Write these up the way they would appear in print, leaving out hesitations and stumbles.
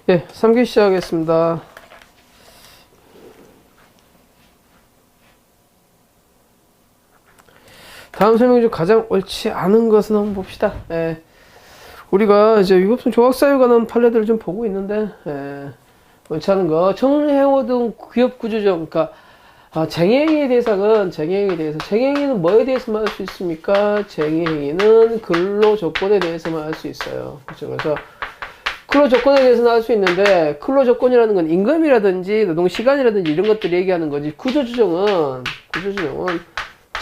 예, 3기 시작하겠습니다. 다음 설명 중 가장 옳지 않은 것은 한번 봅시다. 예. 우리가 이제 위법성 조각사유 관한 판례들을 좀 보고 있는데, 예. 옳지 않은 거. 정리행위 등 기업 구조적, 그러니까, 쟁행위의 대상은, 쟁행위는 뭐에 대해서만 할 수 있습니까? 쟁행위는 근로 조건에 대해서만 할 수 있어요. 그렇죠. 그래서, 근로 조건에 대해서는 할 수 있는데, 근로 조건이라는 건 임금이라든지 노동 시간이라든지 이런 것들 얘기하는 거지. 구조조정은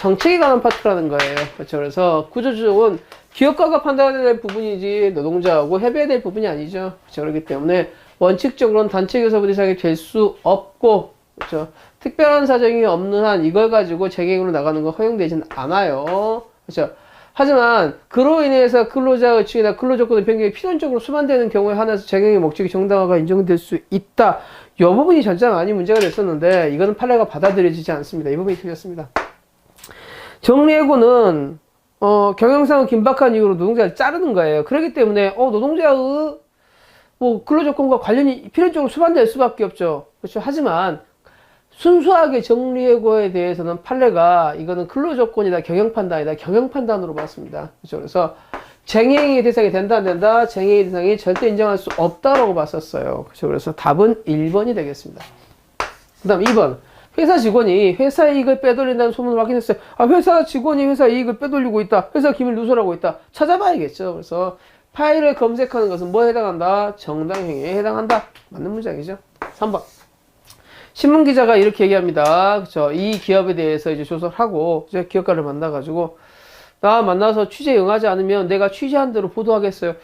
정책에 관한 파트라는 거예요. 그렇죠. 그래서 구조조정은 기업가가 판단해야 될 부분이지 노동자하고 협의해야 될 부분이 아니죠. 그렇죠. 그렇기 때문에 원칙적으로는 단체 교섭 대상이 될 수 없고, 그렇죠. 특별한 사정이 없는 한 이걸 가지고 재개행으로 나가는 건 허용되진 않아요. 그렇죠. 하지만 그로 인해서 근로자 의측이나 근로조건의 변경이 필연적으로 수반되는 경우에 한해서 재개행의 목적이 정당화가 인정될 수 있다. 이 부분이 전자 많이 문제가 됐었는데 이거는 판례가 받아들여지지 않습니다. 이 부분이 틀렸습니다. 정리해고는 경영상은 긴박한 이유로 노동자를 자르는 거예요. 그렇기 때문에 노동자의 뭐 근로조건과 관련이 필연적으로 수반될 수밖에 없죠. 그렇죠. 하지만 순수하게 정리해고에 대해서는 판례가 이거는 근로조건이다, 경영판단이다, 경영판단으로 봤습니다. 그렇죠. 그래서 쟁행의 대상이 된다, 안 된다, 쟁행의 대상이 절대 인정할 수 없다라고 봤었어요. 그렇죠. 그래서 답은 1번이 되겠습니다. 그 다음 2번. 회사 직원이 회사 이익을 빼돌린다는 소문을 확인했어요. 회사 직원이 회사 이익을 빼돌리고 있다. 회사 기밀 누설하고 있다. 찾아봐야겠죠. 그래서 파일을 검색하는 것은 뭐에 해당한다? 정당행위에 해당한다. 맞는 문장이죠. 3번. 신문기자가 이렇게 얘기합니다. 그쵸. 이 기업에 대해서 이제 조사하고, 이제 기업가를 만나가지고, 나 만나서 취재 응하지 않으면 내가 취재한 대로 보도하겠어요.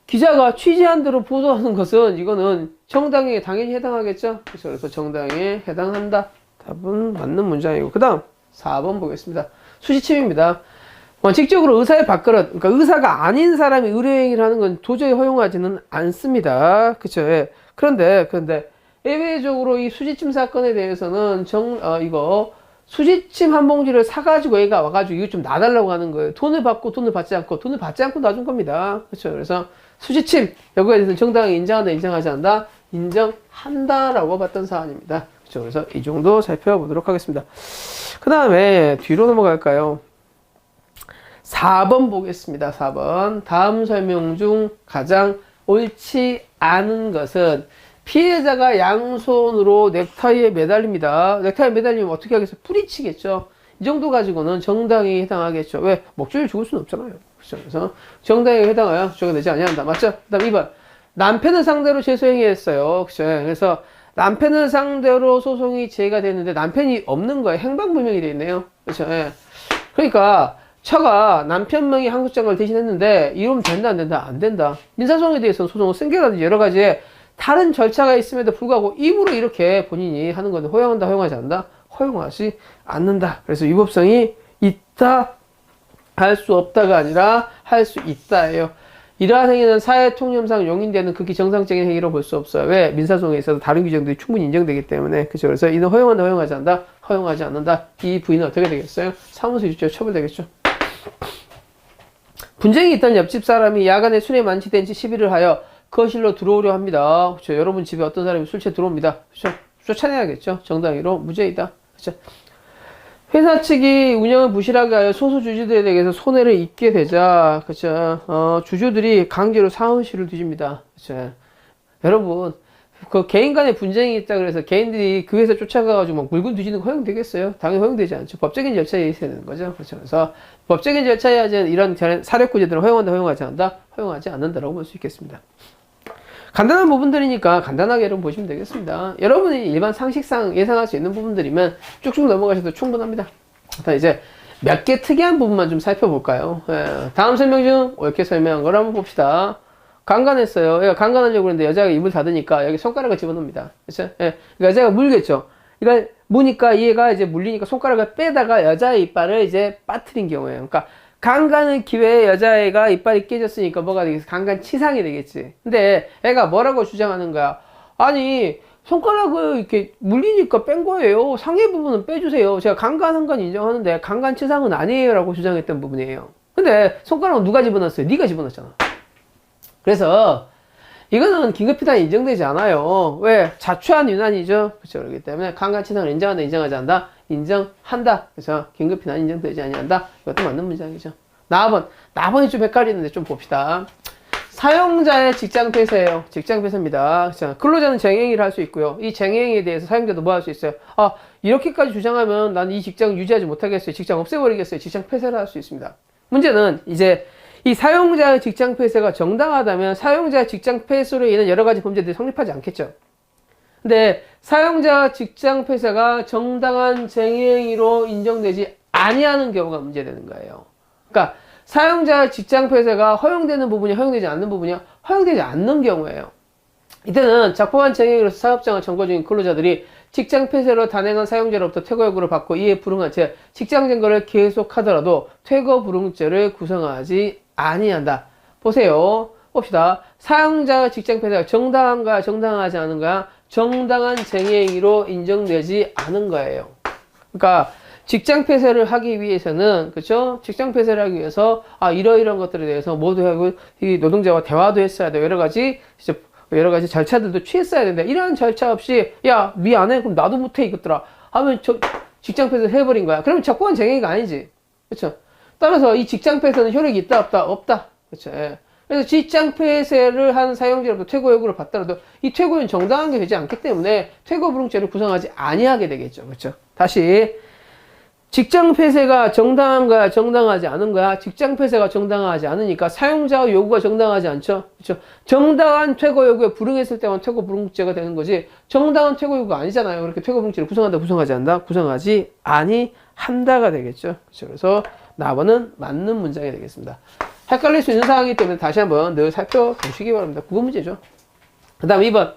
기자가 취재한 대로 보도하는 것은 이거는 정당행위에 당연히 해당하겠죠. 그쵸. 그래서 정당행위에 해당한다. 답은 맞는 문장이고. 그 다음 4번 보겠습니다. 수시침입니다. 원칙적으로 의사의 밥그릇, 그러니까 의사가 아닌 사람이 의료행위를 하는 건 도저히 허용하지는 않습니다. 그쵸. 예. 그런데 예외적으로 이 수지침 사건에 대해서는 이거 수지침 한 봉지를 사가지고 애가 와가지고 이거 좀 놔달라고 하는 거예요. 돈을 받고 돈을 받지 않고 놔준 겁니다. 그렇죠. 그래서 수지침 여기에 대해서 정당히 인정한다, 인정하지 않는다, 인정한다라고 봤던 사안입니다. 그렇죠. 그래서 이 정도 살펴보도록 하겠습니다. 그 다음에 뒤로 넘어갈까요? 4번 보겠습니다. 4번. 다음 설명 중 가장 옳지 않은 것은 피해자가 양손으로 넥타이에 매달립니다. 넥타이에 매달리면 어떻게 하겠어요? 뿌리치겠죠. 이 정도 가지고는 정당에 해당하겠죠. 왜? 목줄을 죽을 수는 없잖아요. 그렇죠. 그래서 정당에 해당하여 적용되지 아니한다. 맞죠? 그 다음 2번. 남편을 상대로 재소행위했어요. 그렇죠. 그래서 남편을 상대로 소송이 제기가 됐는데 남편이 없는 거예요. 행방불명이 되어 있네요. 그렇죠. 그러니까 처가 남편 명의 항소장을 대신했는데 이러면 된다, 안 된다? 안 된다. 민사소송에 대해서는 소송을 승계라든지 여러 가지 다른 절차가 있음에도 불구하고 입으로 이렇게 본인이 하는 건 허용한다, 허용하지 않는다? 허용하지 않는다. 그래서 위법성이 있다, 할 수 없다가 아니라 할 수 있다예요. 이러한 행위는 사회 통념상 용인되는 극히 정상적인 행위로 볼 수 없어요. 왜? 민사소송에 있어서 다른 규정들이 충분히 인정되기 때문에. 그렇죠. 그래서 이는 허용한다, 허용하지 않는다? 허용하지 않는다. 이 부인은 어떻게 되겠어요? 사무소 유지죄로 처벌되겠죠. 분쟁이 있던 옆집 사람이 야간에 술에 만취된 지 시비를 하여 거실로 들어오려 합니다. 그렇죠. 여러분 집에 어떤 사람이 술 취해 들어옵니다. 그렇죠. 쫓아내야겠죠. 정당히로 무죄이다. 그렇죠. 회사 측이 운영을 부실하게 하여 소수 주주들에 대해서 손해를 입게 되자, 그렇죠. 주주들이 강제로 사무실을 뒤집니다. 그렇죠. 여러분, 그 개인 간의 분쟁이 있다 그래서 개인들이 그 회사 쫓아가가지고 막 물건 뒤지는 거 허용되겠어요? 당연히 허용되지 않죠. 법적인 절차에 있어야 되는 거죠. 그렇죠. 그래서 법적인 절차에 하지 이런 사례구제들은 허용한다, 허용하지 않는다? 허용하지 않는다라고 볼 수 있겠습니다. 간단한 부분들이니까 간단하게 여러분 보시면 되겠습니다. 여러분이 일반 상식상 예상할 수 있는 부분들이면 쭉쭉 넘어가셔도 충분합니다. 자, 이제 몇 개 특이한 부분만 좀 살펴볼까요? 다음 설명 중 옳게 설명한 걸 한번 봅시다. 강간했어요. 얘가 강간하려고 했는데 여자가 입을 닫으니까 여기 손가락을 집어넣습니다. 그렇죠? 그러니까 여자가 물겠죠. 이걸 무니까 얘가 이제 물리니까 손가락을 빼다가 여자의 이빨을 이제 빠뜨린 경우에요. 그러니까 강간의 기회에 여자애가 이빨이 깨졌으니까 뭐가 되겠어? 강간치상이 되겠지. 근데 애가 뭐라고 주장하는 거야? 아니, 손가락을 이렇게 물리니까 뺀 거예요. 상해 부분은 빼주세요. 제가 강간한 건 인정하는데 강간치상은 아니에요 라고 주장했던 부분이에요. 근데 손가락은 누가 집어넣었어요? 네가 집어넣었잖아. 그래서 이거는 긴급피단이 인정되지 않아요. 왜? 자초한 유난이죠. 그렇죠. 그렇기 때문에 강간치상을 인정한다, 인정하지 않는다? 인정한다. 그래서 긴급피단 인정되지 아니한다. 이것도 맞는 문장이죠. 나번이 좀 헷갈리는데 좀 봅시다. 사용자의 직장 폐쇄예요. 직장 폐쇄입니다. 근로자는 쟁행위를 할 수 있고요. 이 쟁행위에 대해서 사용자도 뭐 할 수 있어요? 아, 이렇게까지 주장하면 난 이 직장 유지하지 못하겠어요. 직장 없애버리겠어요. 직장 폐쇄를 할 수 있습니다. 문제는 이제 이 사용자의 직장 폐쇄가 정당하다면 사용자의 직장 폐쇄로 인한 여러 가지 범죄들이 성립하지 않겠죠. 근데 사용자 직장 폐쇄가 정당한 쟁행위로 인정되지 아니하는 경우가 문제되는 거예요. 그러니까 사용자 직장 폐쇄가 허용되는 부분이 허용되지 않는 부분이 허용되지 않는 경우예요. 이때는 적법한 쟁행위로서 사업장을 점거 중인 근로자들이 직장 폐쇄로 단행한 사용자로부터 퇴거 요구를 받고 이에 불응한 채 직장 점거를 계속하더라도 퇴거 불응죄를 구성하지 아니한다. 보세요. 봅시다. 사용자 직장 폐쇄가 정당한가 정당하지 않은가? 정당한 쟁행위로 인정되지 않은 거예요. 그러니까 직장 폐쇄를 하기 위해서는, 그쵸? 직장 폐쇄를 하기 위해서, 이러이러한 것들에 대해서 모두 하고, 이 노동자와 대화도 했어야 돼. 여러 가지 절차들도 취했어야 된다. 이러한 절차 없이, 야, 니 안 해? 그럼 나도 못해, 이것들아. 하면 직장 폐쇄를 해버린 거야. 그러면 적법한 쟁행위가 아니지. 그쵸? 따라서 이 직장 폐쇄는 효력이 있다, 없다? 없다. 그쵸? 예. 그래서 직장 폐쇄를 한 사용자로부터 퇴거 요구를 받더라도 이 퇴고는 정당한 게 되지 않기 때문에 퇴거 불응죄를 구성하지 아니하게 되겠죠. 그쵸? 다시. 직장 폐쇄가 정당한가 정당하지 않은가? 직장 폐쇄가 정당하지 않으니까 사용자 요구가 정당하지 않죠. 그렇죠? 정당한 퇴거 요구에 불응했을 때만 퇴거 불응죄가 되는 거지. 정당한 퇴거 요구가 아니잖아요. 그렇게 퇴거 불응죄를 구성한다, 구성하지 않는다? 구성하지 아니한다가 되겠죠. 그렇죠? 그래서 나번은 맞는 문장이 되겠습니다. 헷갈릴 수 있는 상황이기 때문에 다시 한번 늘 살펴보시기 바랍니다. 국어 문제죠. 그 다음 2번.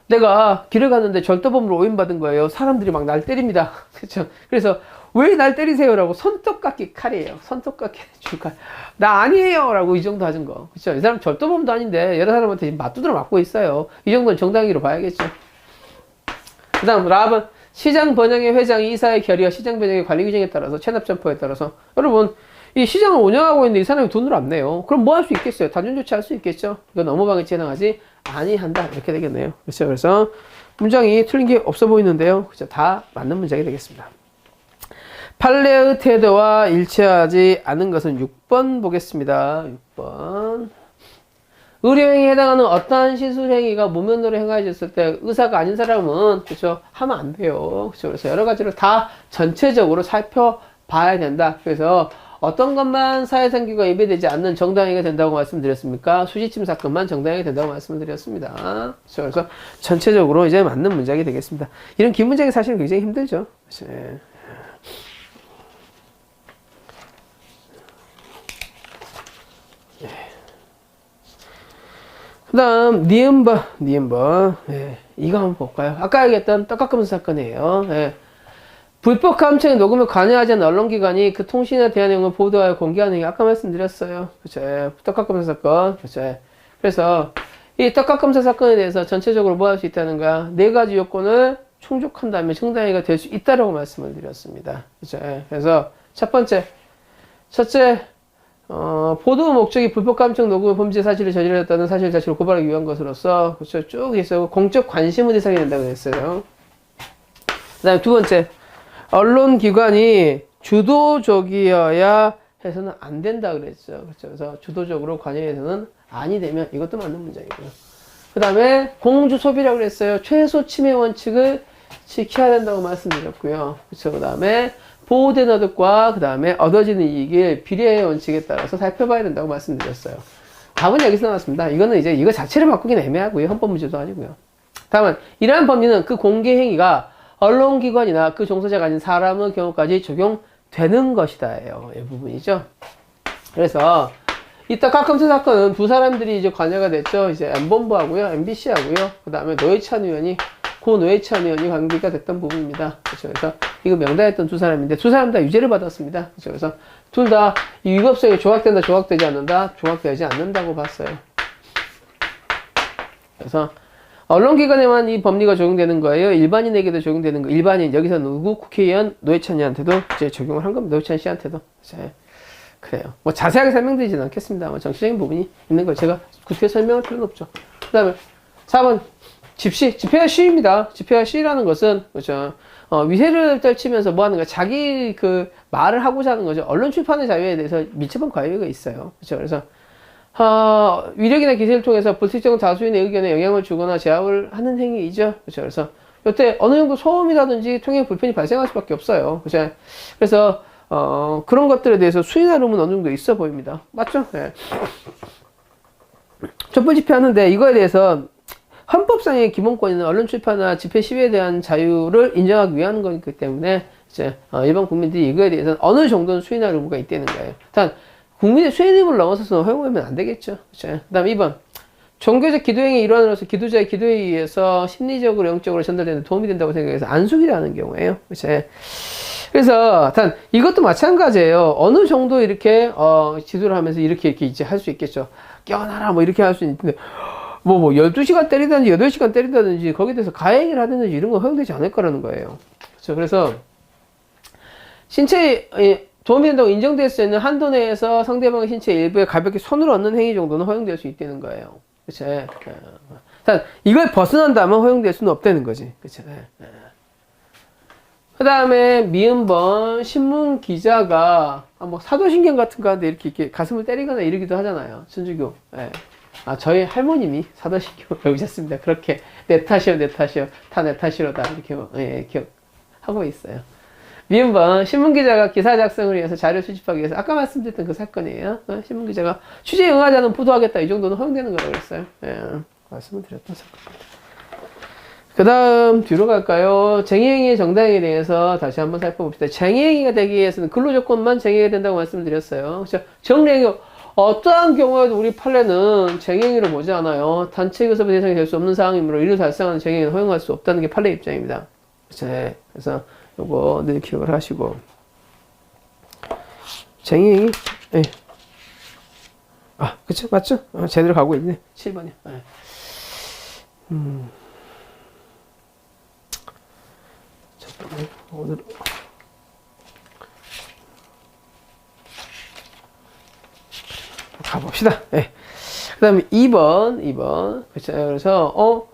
내가 길을 갔는데 절도범으로 오인받은 거예요. 사람들이 막 날 때립니다. 그렇죠? 그래서 왜 날 때리세요? 라고 손톱깎이 칼이에요. 손톱깎이 줄칼. 나 아니에요! 라고 이 정도 하는 거. 그쵸? 이 사람 절도범도 아닌데 여러 사람한테 맞두드려 맞고 있어요. 이 정도는 정당히로 봐야겠죠. 그 다음 라번. 시장 번영의 회장이 이사의 결의와 시장 번영의 관리 규정에 따라서 체납점포에 따라서 여러분 이 시장을 운영하고 있는데 이 사람이 돈을 안 내요. 그럼 뭐 할 수 있겠어요? 단전 조치할 수 있겠죠? 이거 업무방해 진행하지 아니한다. 이렇게 되겠네요. 그렇죠? 그래서 문장이 틀린 게 없어 보이는데요. 그렇죠? 다 맞는 문장이 되겠습니다. 판례의 태도와 일치하지 않은 것은 6번 보겠습니다. 6번. 의료행위에 해당하는 어떠한 시술행위가 무면으로 행하여졌을 때 의사가 아닌 사람은 그렇죠? 하면 안 돼요. 그렇죠? 그래서 여러 가지를 다 전체적으로 살펴봐야 된다. 그래서 어떤 것만 사회생규가 예배되지 않는 정당행위가 된다고 말씀드렸습니까? 수지침 사건만 정당행위 된다고 말씀드렸습니다. 그렇죠? 그래서 전체적으로 이제 맞는 문장이 되겠습니다. 이런 긴 문장이 사실 굉장히 힘들죠. 그렇죠? 그 다음, 니은버. 예, 이거 한번 볼까요? 아까 얘기했던 떡깎으면서 사건이에요. 예. 불법 감청에 녹음을 관여하지 않은 언론기관이 그 통신에 대한 내용을 보도하여 공개하는 게 아까 말씀드렸어요. 그쵸? 예. 떡깎으면서 사건. 그쵸? 예. 그래서 이 떡깎으면서 사건에 대해서 전체적으로 뭐 할 수 있다는 거야? 4가지 요건을 충족한다면 정당행위가 될 수 있다라고 말씀을 드렸습니다. 그쵸? 예. 그래서 첫째, 보도 목적이 불법 감청 녹음 범죄 사실을 저질렀다는 사실 자체를 고발하기 위한 것으로서 그렇죠? 쭉 있어 공적 관심을 대상이 된다고 했어요. 그다음 두 번째, 언론기관이 주도적이어야 해서는 안 된다 그랬죠. 그렇죠? 그래서 주도적으로 관여해서는 아니 되면 이것도 맞는 문장이고요. 그 다음에 공주 소비라고 그랬어요. 최소 침해 원칙을 지켜야 된다고 말씀드렸고요. 그렇죠? 그 다음에 보호된 어득과 그 다음에 얻어지는 이익을 비례의 원칙에 따라서 살펴봐야 된다고 말씀드렸어요. 답은 여기서 나왔습니다. 이거는 이제 이거 자체를 바꾸긴 애매하고요. 헌법 문제도 아니고요. 다음은 이러한 법리는 그 공개 행위가 언론기관이나 그 종사자가 아닌 사람의 경우까지 적용되는 것이다예요. 이 부분이죠. 그래서 이따 가끔씩 사건은 두 사람들이 이제 관여가 됐죠. 이제 M본부하고요, MBC하고요. 그 다음에 노회찬 의원이 고 노회찬 의원이 관계가 됐던 부분입니다. 그렇죠? 그래서 이거 명단했던 두 사람인데 두 사람 다 유죄를 받았습니다. 그렇죠? 그래서 둘 다 위법성이 조각된다, 조각되지 않는다, 조각되지 않는다고 봤어요. 그래서 언론기관에만 이 법리가 적용되는 거예요. 일반인에게도 적용되는 거. 일반인 여기서 누구 국회의원 노회찬이한테도 이제 적용을 한 겁니다. 노회찬 씨한테도. 그래요. 뭐 자세하게 설명드리지는 않겠습니다. 정치적인 부분이 있는 걸 제가 구태여 설명할 필요는 없죠. 다음에 4번 집시, 집회와 시위입니다. 집회와 시위라는 것은, 그렇죠. 위세를 떨치면서 뭐 하는 거야? 자기 그 말을 하고자 하는 거죠. 언론 출판의 자유에 대해서 밀접한 관여가 있어요. 그렇죠. 그래서, 위력이나 기세를 통해서 불특정 다수인의 의견에 영향을 주거나 제압을 하는 행위이죠. 그렇죠. 그래서, 이때 어느 정도 소음이라든지 통행 불편이 발생할 수밖에 없어요. 그렇죠. 그래서, 그런 것들에 대해서 수위나름은 어느 정도 있어 보입니다. 맞죠? 네. 촛불 집회하는데 이거에 대해서 헌법상의 기본권인 언론 출판이나 집회 시위에 대한 자유를 인정하기 위한 거기 때문에 이제 일반 국민들이 이거에 대해서는 어느 정도는 수위나 의무가 있다는 거예요. 단 국민의 수위 의무를 넘어서서 허용하면 안 되겠죠. 그렇죠? 그다음 2번 종교적 기도행위 일환으로서 기도자의 기도에 의해서 심리적으로 영적으로 전달되는 도움이 된다고 생각해서 안수기라는 경우에요. 그렇죠? 그래서 단 이것도 마찬가지예요. 어느 정도 이렇게 지도를 하면서 이렇게 이제 할 수 있겠죠. 깨어나라 뭐 이렇게 할 수 있는데 뭐 12시간 때리든지 8시간 때린다든지 거기에 대해서 가해를 하든지 이런 건 허용되지 않을 거라는 거예요. 그렇죠? 그래서 신체에 도움이 된다고 인정될 수 있는 한도 내에서 상대방의 신체 일부에 가볍게 손을 얹는 행위 정도는 허용될 수 있다는 거예요. 그렇죠? 단 이걸 벗어난다면 허용될 수는 없다는 거지. 그렇죠? 그 다음에 미음번 신문 기자가 뭐 사도신경 같은 거 하는데 이렇게 가슴을 때리거나 이러기도 하잖아요. 천주교. 예. 저희 할머님이 사도신경 배우셨습니다. 그렇게 내 탓이요, 내 탓이요, 다 내 탓이로다 이렇게 기억하고 있어요. 미음번 신문 기자가 기사 작성을 위해서 자료 수집하기 위해서 아까 말씀드렸던 그 사건이에요. 신문 기자가 취재에 응하자는 보도하겠다 이 정도는 허용되는 거라고 했어요. 예. 말씀을 드렸던 사건입니다. 그 다음 뒤로 갈까요? 쟁의행위의 정당에 대해서 다시 한번 살펴봅시다. 쟁의행위가 되기 위해서는 근로조건만 쟁의가 된다고 말씀을 드렸어요. 그렇죠? 정리행위 어떠한 경우에도 우리 판례는 쟁의행위를 보지 않아요. 단체 교섭의 대상이 될 수 없는 상황이므로 이를 달성하는 쟁의행위는 허용할 수 없다는 게 판례 입장입니다. 그렇죠? 그래서 요거 늘 기억을 하시고 쟁의행위 네. 그쵸? 맞죠? 제대로 가고 있네. 7번이요. 네. 오늘 가봅시다. 네. 그 다음에 2번. 그렇죠. 그래서,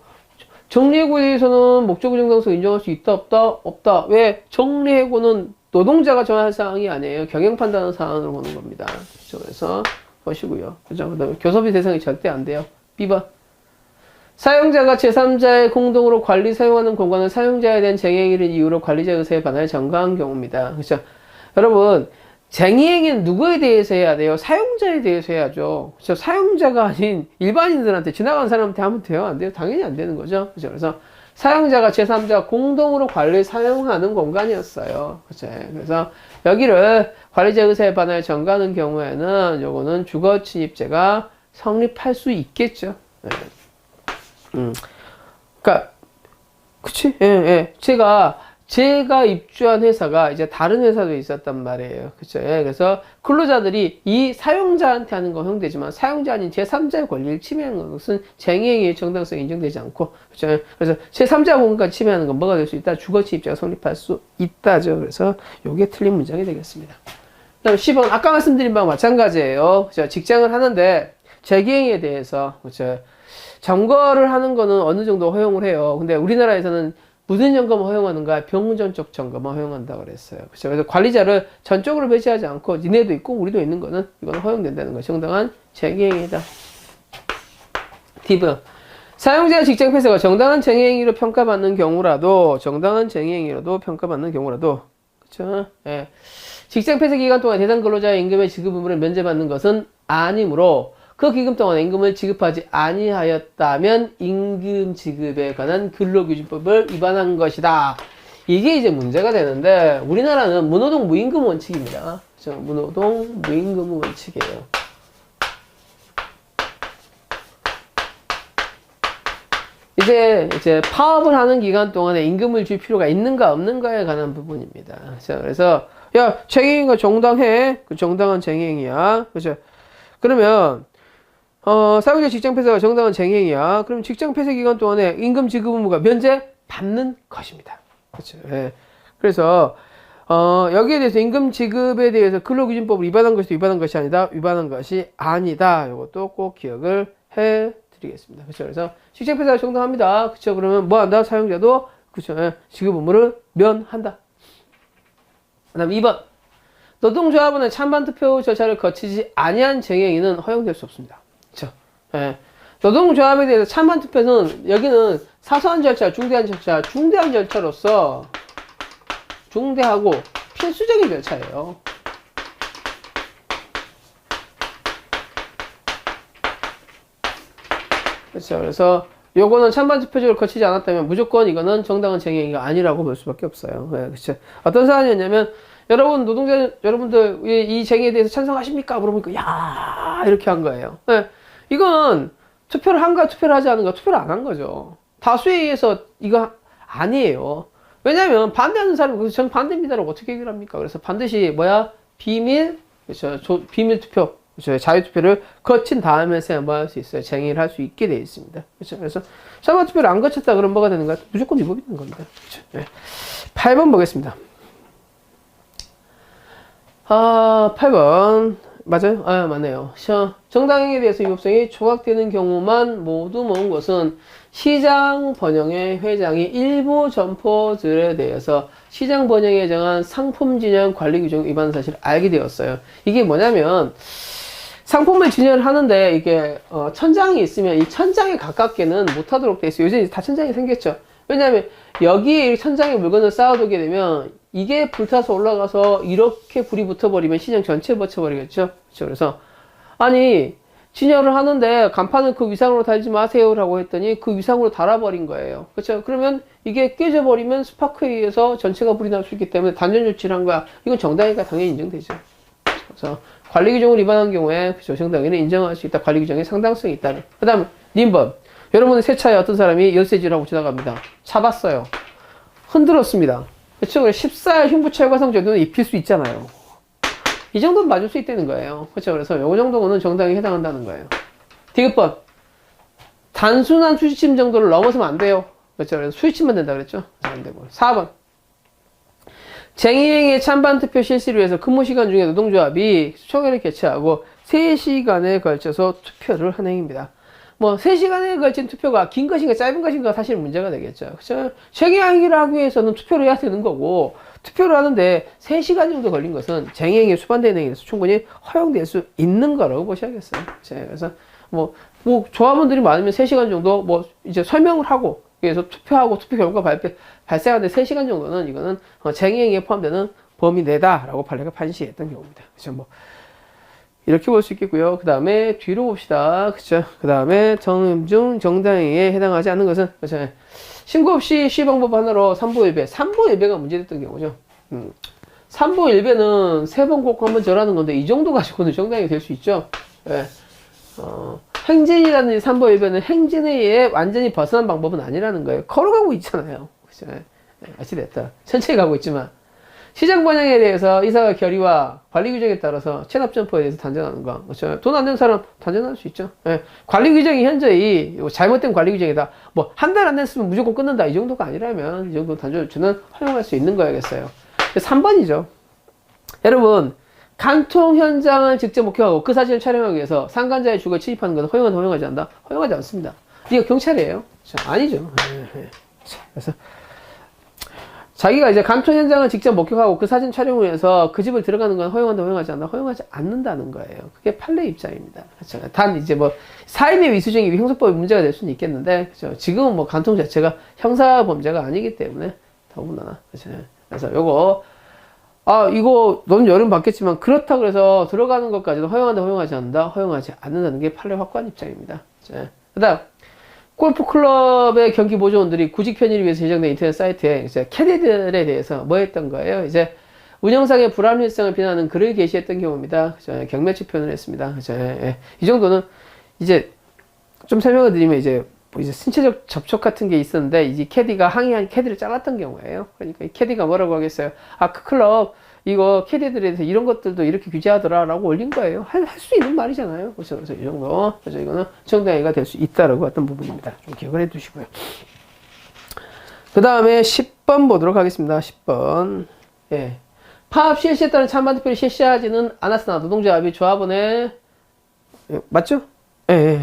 정리해고에 대해서는 목적의 정당성을 인정할 수 있다, 없다. 왜? 정리해고는 노동자가 정할 사항이 아니에요. 경영 판단하는 사항으로 보는 겁니다. 그렇죠. 그래서 보시고요. 그죠. 그 다음에 교섭의 대상이 절대 안 돼요. B번. 사용자가 제3자의 공동으로 관리 사용하는 공간을 사용자에 대한 쟁의행위를 이유로 관리자 의사에 반하여 전가한 경우입니다. 그렇죠? 여러분, 쟁의행위는 누구에 대해서 해야 돼요? 사용자에 대해서 해야죠. 그렇죠? 사용자가 아닌 일반인들한테 지나가는 사람한테 하면 돼요? 안 돼요? 당연히 안 되는 거죠. 그렇죠? 그래서 사용자가 제3자 공동으로 관리 사용하는 공간이었어요. 그렇죠? 그래서 여기를 관리자 의사에 반하여 전가하는 경우에는 요거는 주거 침입죄가 성립할 수 있겠죠. 네. 그니까, 그치? 예. 제가 입주한 회사가 이제 다른 회사도 있었단 말이에요. 그쵸? 예. 그래서 근로자들이 이 사용자한테 하는 건 허용되지만 사용자 아닌 제3자의 권리를 침해하는 것은 쟁의행위의 정당성이 인정되지 않고, 그쵸? 그래서 제3자 공간까지 침해하는 건 뭐가 될 수 있다? 주거침입죄가 성립할 수 있다죠. 그래서 요게 틀린 문장이 되겠습니다. 그 다음 10번. 아까 말씀드린 바와 마찬가지예요. 그쵸? 직장을 하는데 재기행위에 대해서, 그쵸? 점거를 하는 거는 어느 정도 허용을 해요. 근데 우리나라에서는 무슨 점검을 허용하는가? 병전적 점검을 허용한다고 그랬어요. 그렇죠? 그래서 관리자를 전적으로 배제하지 않고 니네도 있고 우리도 있는 거는 이건 허용된다는 거예요. 정당한 재기행위다. D번. 사용자의 직장 폐쇄가 정당한 쟁의행위로 평가받는 경우라도 그렇죠? 예. 직장 폐쇄 기간 동안 대상 근로자의 임금의 지급 의무를 면제받는 것은 아니므로 그 기간 동안 임금을 지급하지 아니하였다면 임금 지급에 관한 근로기준법을 위반한 것이다. 이게 이제 문제가 되는데 우리나라는 무노동 무임금 원칙입니다. 그렇죠? 무노동 무임금 원칙이에요. 이제 파업을 하는 기간 동안에 임금을 줄 필요가 있는가 없는가에 관한 부분입니다. 그래서 야, 쟁의행위가 정당해. 그 정당한 쟁의행위야. 그렇죠? 그러면 사용자 직장 폐쇄가 정당한 쟁행이야. 그럼 직장 폐쇄 기간 동안에 임금 지급 의무가 면제받는 것입니다. 그렇죠. 예. 그래서 여기에 대해서 임금 지급에 대해서 근로기준법을 위반한 것이 아니다. 이것도 꼭 기억을 해 드리겠습니다. 그렇죠. 그래서 실적폐사 정당합니다. 그렇죠. 그러면 뭐 한다? 사용자도 그렇죠. 예, 지급 의무를 면한다. 그다음 2번. 노동조합원의 찬반 투표 절차를 거치지 아니한 쟁행위는 허용될 수 없습니다. 그렇죠. 예. 노동조합에 대해서 찬반 투표는 여기는 사소한 절차, 중대한 절차, 중대한 절차로서 중대하고 필수적인 절차예요. 그렇죠. 그래서 요거는 찬반 투표제를 거치지 않았다면 무조건 이거는 정당한 쟁행위가 아니라고 볼 수밖에 없어요. 네, 그렇죠. 어떤 사안이었냐면 여러분 여러분들 이 쟁의에 대해서 찬성하십니까? 물어보니까 야 이렇게 한 거예요. 네, 이건 투표를 한가 투표를 하지 않은가 투표를 안 한 거죠. 다수에 의해서 이거 아니에요. 왜냐하면 반대하는 사람이 그래서 저는 반대입니다라고 어떻게 얘기를 합니까? 그래서 반드시 뭐야 비밀 그렇죠. 비밀 투표 그렇죠. 자유 투표를 거친 다음에서야 뭐 할 수 있어요. 쟁의를 할 수 있게 되어 있습니다. 그렇죠. 그래서 찬반 투표를 안 거쳤다 그러면 뭐가 되는가? 무조건 위법이 되는 겁니다. 그렇죠. 네. 8번 보겠습니다. 8번. 맞아요? 맞네요. 정당행위에 대해서 위법성이 조각되는 경우만 모두 모은 것은 시장 번영의 회장이 일부 점포들에 대해서 시장 번영에 정한 상품 진열 관리 규정 위반 사실을 알게 되었어요. 이게 뭐냐면 상품을 진열을 하는데 이게 천장이 있으면 이 천장에 가깝게는 못하도록 돼 있어요. 요새 다 천장이 생겼죠. 왜냐하면 여기에 천장에 물건을 쌓아두게 되면 이게 불타서 올라가서 이렇게 불이 붙어버리면 시장 전체에 붙여버리겠죠. 그렇죠? 그래서 아니 진열을 하는데 간판을 그 위상으로 달지 마세요라고 했더니 그 위상으로 달아버린 거예요. 그렇죠? 그러면 이게 깨져버리면 스파크에 의해서 전체가 불이 날 수 있기 때문에 단전 조치를 한 거야. 이건 정당이니까 당연히 인정되죠. 그래서 관리 규정을 위반한 경우에 그렇죠? 정당인은 인정할 수 있다. 관리 규정에 상당성이 있다는. 그 다음 님번. 여러분의 새 차에 어떤 사람이 열쇠질하고 지나갑니다. 잡았어요. 흔들었습니다. 그렇죠? 14일 흉부철과성 정도는 입힐 수 있잖아요. 이 정도는 맞을 수 있다는 거예요. 그렇죠? 그래서 이 정도는 정당에 해당한다는 거예요. 디귿번. 단순한 수시침 정도를 넘어서면 안 돼요. 그렇죠? 그래서 수시침만 된다 그랬죠? 안 되고. 4번. 쟁의행위의 찬반 투표 실시를 위해서 근무 시간 중에 노동조합이 총회를 개최하고 3시간에 걸쳐서 투표를 하는 행위입니다. 뭐 3시간에 걸친 투표가 긴 것인가 짧은 것인가 사실 문제가 되겠죠. 그렇죠? 쟁의행위를 하기 위해서는 투표를 해야 되는 거고 투표를 하는데 3시간 정도 걸린 것은 쟁의행위에 수반되는 행위에서 충분히 허용될 수 있는 거라고 보셔야겠어요. 그래서 뭐 조합원들이 많으면 3시간 정도 뭐 이제 설명을 하고 그래서 투표하고 투표 결과 발생하는데 3시간 정도는 이거는 쟁의행위에 포함되는 범위 내다라고 판례가 판시했던 경우입니다. 그렇죠? 뭐 이렇게 볼 수 있겠고요. 그 다음에 뒤로 봅시다. 그쵸? 그 다음에 정음중 정당행위에 해당하지 않는 것은 그쵸? 신고 없이 시방법 하나로 3보 1배. 3보 1배가 문제됐던 경우죠. 3보 1배는 3번 꼭 한번 절하는 건데 이 정도 가지고는 정당행위 될 수 있죠. 네. 행진이라는 3보 1배는 행진에 의해 완전히 벗어난 방법은 아니라는 거예요. 걸어가고 있잖아요. 그쵸? 네. 어찌됐다. 천천히 가고 있지만 시장 번영에 대해서 이사가 결의와 관리 규정에 따라서 체납 점포에 대해서 단전하는 거. 그렇죠? 돈 안 내는 사람 단전할 수 있죠. 예. 관리 규정이 현저히 잘못된 관리 규정이다. 뭐 한 달 안 냈으면 무조건 끊는다. 이 정도가 아니라면 이 정도 단전 조치는 허용할 수 있는 거야겠어요. 3번이죠. 여러분 간통 현장을 직접 목격하고 그 사진을 촬영하기 위해서 상간자의 주거에 침입하는 것은 허용한다, 허용하지 않는다? 허용하지 않습니다. 이거 경찰이에요. 아니죠. 그래서 자기가 이제 간통 현장을 직접 목격하고 그 사진 촬영을 해서 그 집을 들어가는 건 허용한다, 허용하지 않는다? 허용하지 않는다는 거예요. 그게 판례 입장입니다. 그렇죠? 단 이제 뭐 사인의 위수정이 형사법에 문제가 될 수는 있겠는데, 그렇죠? 지금은 뭐 간통 자체가 형사 범죄가 아니기 때문에 더군다나, 그렇죠? 그래서 요거 이거 넌 여름 받겠지만 그렇다 그래서 들어가는 것까지도 허용한다, 허용하지 않는다? 허용하지 않는다는 게 판례 확고한 입장입니다. 그렇죠? 그다음. 골프클럽의 경기 보조원들이 구직 편의를 위해서 제작된 인터넷 사이트에 이제 캐디들에 대해서 뭐 했던 거예요? 이제 운영상의 불합리성을 비난하는 글을 게시했던 경우입니다. 그죠? 경멸치 표현을 했습니다. 그죠? 예. 이 정도는 이제 좀 설명을 드리면 이제 뭐 이제 신체적 접촉 같은 게 있었는데 이제 캐디가 항의한 캐디를 잘랐던 경우예요. 그러니까 이 캐디가 뭐라고 하겠어요? 그 클럽 이거 캐디들에 대해서 이런 것들도 이렇게 규제하더라라고 올린 거예요. 할 수 있는 말이잖아요. 그렇죠? 그래서 이 정도, 그래서 이거는 정당행위가 될 수 있다라고 했던 부분입니다. 좀 기억을 해두시고요. 그 다음에 10번 보도록 하겠습니다. 10번. 예. 파업 실시에 따른 찬반 투표를 실시하지는 않았으나 노동조합이 조합원의 맞죠? 예.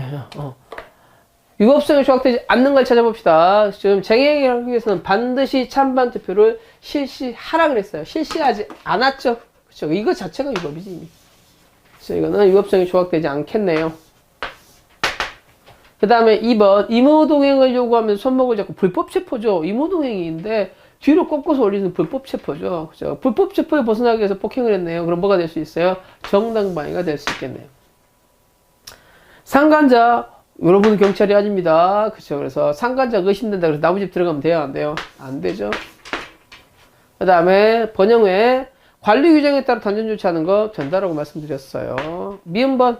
위법성이 조각되지 않는 걸 찾아봅시다. 지금 쟁행위를 하기 위해서는 반드시 찬반 투표를 실시하라 그랬어요. 실시하지 않았죠. 그렇죠. 이거 자체가 위법이지 이미. 그래서 이거는 위법성이 조각되지 않겠네요. 그 다음에 2번 임의동행을 요구하면서 손목을 잡고 불법 체포죠. 임의동행인데 뒤로 꺾어서 올리는 불법 체포죠. 그죠? 불법 체포에 벗어나기 위해서 폭행을 했네요. 그럼 뭐가 될 수 있어요? 정당방위가 될 수 있겠네요. 상간자, 여러분 경찰이 아닙니다. 그쵸? 그래서 상간자 의심된다. 그래서 나무 집 들어가면 돼요? 안 돼요? 안 되죠. 그 다음에 번영회 관리 규정에 따라 단전 조치하는 거 된다라고 말씀드렸어요. 미음번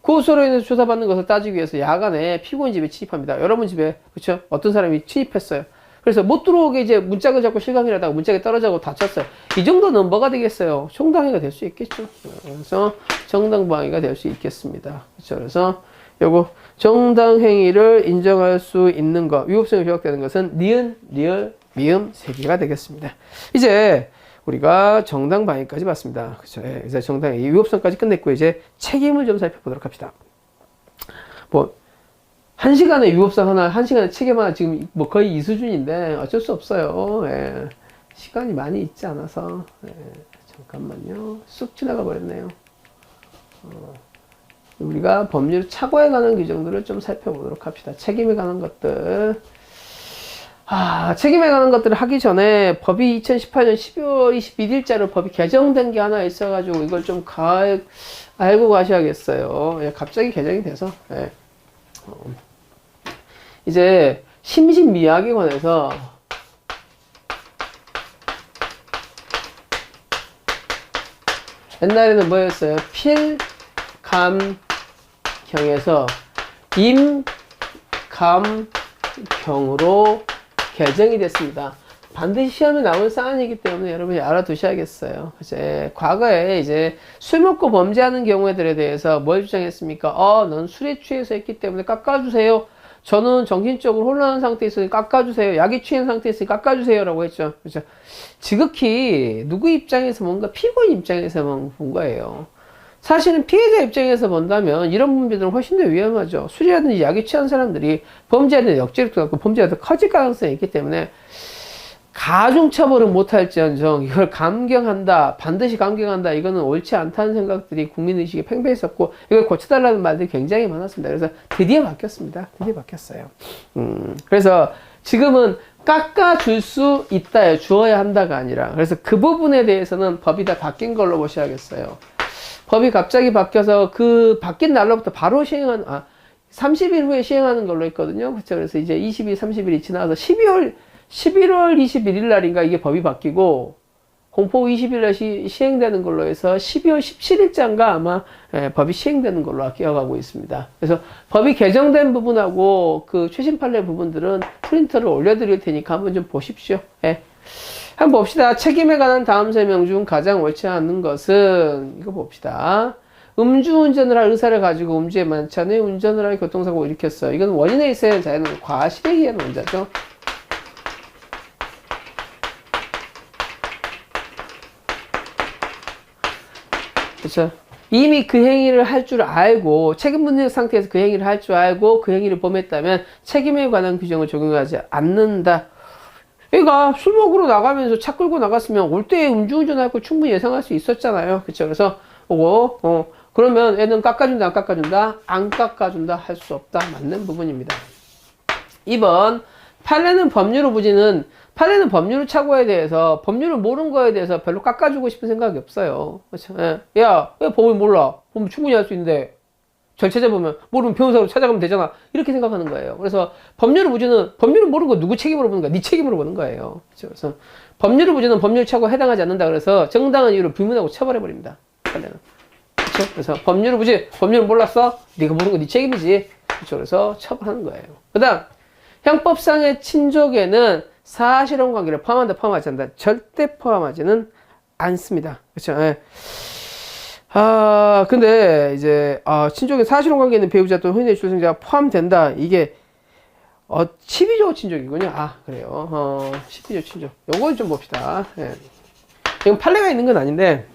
고소로 인해서 조사받는 것을 따지기 위해서 야간에 피고인 집에 침입합니다. 여러분 집에 그쵸? 어떤 사람이 침입했어요. 그래서 못 들어오게 이제 문짝을 잡고 실감이라다가 문짝에 떨어져고 다쳤어요. 이 정도는 뭐가 되겠어요? 정당방위가 될 수 있겠죠. 그래서 정당방위가 될 수 있겠습니다. 그렇죠. 그래서 요거 정당행위를 인정할 수 있는 것, 위법성이 조각되는 것은 니은, 리을, 미음 3개가 되겠습니다. 이제 우리가 정당방위까지 봤습니다. 그렇죠. 예, 이제 정당행위 위법성까지 끝냈고 이제 책임을 좀 살펴보도록 합시다. 뭐 1시간에 위법성 하나, 1시간에 책임 하나 지금 뭐 거의 이 수준인데 어쩔 수 없어요. 예. 시간이 많이 있지 않아서. 예. 잠깐만요. 쑥 지나가 버렸네요. 우리가 법률 착오에 관한 규정들을 좀 살펴보도록 합시다. 책임에 관한 것들. 책임에 관한 것들을 하기 전에 법이 2018년 12월 21일자로 법이 개정된 게 하나 있어가지고 이걸 좀 알고 가셔야겠어요. 예. 갑자기 개정이 돼서. 예. 이제 심신미약에 관해서 옛날에는 뭐였어요? 필감경에서 임감경으로 개정이 됐습니다. 반드시 시험에 나올 사안이기 때문에 여러분이 알아두셔야겠어요. 이제 과거에 이제 술 먹고 범죄하는 경우들에 대해서 뭘 주장했습니까? 넌 술에 취해서 했기 때문에 깎아주세요. 저는 정신적으로 혼란한 상태에 있으니 깎아주세요. 약이 취한 상태에 있으니 깎아주세요. 라고 했죠. 그렇죠. 지극히 누구 입장에서 뭔가 피고인 입장에서만 본 거예요. 사실은 피해자 입장에서 본다면 이런 범죄들은 훨씬 더 위험하죠. 술이라든지 약이 취한 사람들이 범죄하는 역제력도 갖고 범죄가 더 커질 가능성이 있기 때문에 가중처벌은 못할지언정 이걸 감경한다, 반드시 감경한다, 이거는 옳지 않다는 생각들이 국민의식에 팽배했었고 이걸 고쳐달라는 말들이 굉장히 많았습니다. 그래서 드디어 바뀌었습니다. 드디어 바뀌었어요. 그래서 지금은 깎아줄 수 있다요. 주어야 한다가 아니라. 그래서 그 부분에 대해서는 법이 다 바뀐 걸로 보셔야겠어요. 법이 갑자기 바뀌어서 그 바뀐 날로부터 바로 30일 후에 시행하는 걸로 했거든요. 그렇죠. 그래서 이제 20일, 30일이 지나서 11월 21일 날인가 이게 법이 바뀌고 공포 20일 날 시행되는 걸로 해서 12월 17일자인가 아마 법이 시행되는 걸로 기억하고 있습니다. 그래서 법이 개정된 부분하고 그 최신 판례 부분들은 프린터를 올려드릴 테니까 한번 좀 보십시오. 한번 봅시다. 책임에 관한 다음 설명 중 가장 옳지 않은 것은 이거 봅시다. 음주운전을 할 의사를 가지고 음주에 만찬에 운전을 하여 교통사고를 일으켰어요. 이건 원인에 있어야 자연은 과실에 의한 원자죠. 그렇죠. 이미 그 행위를 할 줄 알고 책임 분리 상태에서 그 행위를 할 줄 알고 그 행위를 범했다면 책임에 관한 규정을 적용하지 않는다. 그러니까 술 먹으러 나가면서 차 끌고 나갔으면 올 때 음주운전할 거 충분히 예상할 수 있었잖아요. 그렇죠. 그래서 그러면 애는 깎아준다 안 깎아준다? 안 깎아준다 할 수 없다. 맞는 부분입니다. 2번 판례는 법률을 착오에 대해서 법률을 모르는 거에 대해서 별로 깎아주고 싶은 생각이 없어요. 그렇죠? 야, 왜 법을 몰라? 법을 충분히 할 수 있는데 절 찾아보면 모르면 변호사로 찾아가면 되잖아. 이렇게 생각하는 거예요. 그래서 법률을 모르는 거 누구 책임으로 보는 거야? 네 책임으로 보는 거예요. 그렇죠? 그래서 법률을 무죄는 법률 착오에 해당하지 않는다. 그래서 정당한 이유를 불문하고 처벌해버립니다. 판례는. 그렇죠? 그래서 법률을 무죄, 법률을 몰랐어? 네가 모르는 거 네 책임이지. 그렇죠? 그래서 처벌하는 거예요. 그다음 형법상의 친족에는 사실혼 관계를 포함한다, 포함하지 않는다. 절대 포함하지는 않습니다. 그렇죠? 근데 이제 친족에 사실혼 관계 있는 배우자 또는 혼인의 출생자가 포함된다. 이게 12조 친족이군요. 그래요. 12조 친족. 요걸 좀 봅시다. 이건 판례가 있는 건 아닌데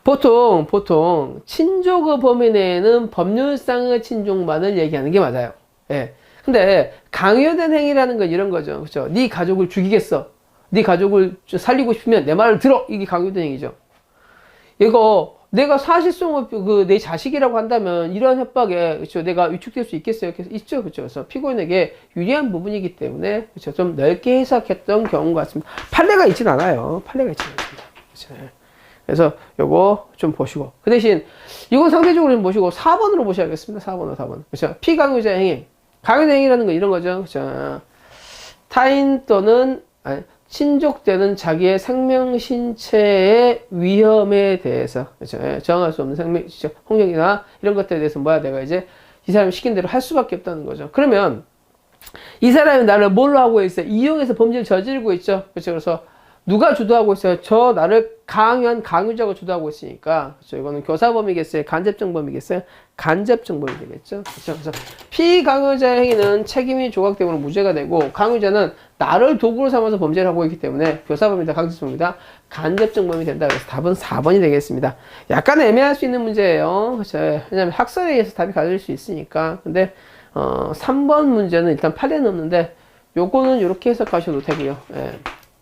보통 친족의 범위 내에는 법률상의 친족만을 얘기하는 게 맞아요. 예. 근데 강요된 행위라는 건 이런 거죠. 그렇죠? 네 가족을 죽이겠어. 네 가족을 살리고 싶으면 내 말을 들어. 이게 강요된 행위죠. 이거 내가 사실성을 내 자식이라고 한다면 이러한 협박에 그렇죠? 내가 위축될 수 있겠어요? 그래서 있죠. 그렇죠? 그래서 피고인에게 유리한 부분이기 때문에 그렇죠? 좀 넓게 해석했던 경우 같습니다. 판례가 있진 않아요. 판례가 있진 않습니다. 그렇죠? 그래서 요거 좀 보시고 그 대신 이건 상대적으로 좀 보시고 4번으로 보셔야겠습니다. 4번. 그렇죠? 피강요자 행위. 강요자 행위라는 건 이런 거죠. 그렇죠? 타인 또는 친족되는 자기의 생명 신체의 위험에 대해서 그렇죠? 정할 수 없는 생명 홍역이나 이런 것들에 대해서 내가 이제 이 사람이 시킨 대로 할 수밖에 없다는 거죠. 그러면 이 사람이 나를 뭘로 하고 있어요? 이용해서 범죄를 저지르고 있죠. 그렇죠? 그래서 누가 주도하고 있어요? 저 나를 강요한 강요자가 주도하고 있으니까 그렇죠? 이거는 교사범이겠어요? 간접정범이겠어요? 간접정범이 되겠죠. 그렇죠? 그래서 피강요자 행위는 책임이 조각되고 무죄가 되고 강요자는 나를 도구로 삼아서 범죄를 하고 있기 때문에 교사범이다, 강접정범이다, 간접정범이 된다. 그래서 답은 4번이 되겠습니다. 약간 애매할 수 있는 문제예요. 그렇죠? 왜냐하면 학설에 의해서 답이 갈릴 수 있으니까. 근데 3번 문제는 일단 판례는 없는데 요거는 이렇게 해석하셔도 되고요.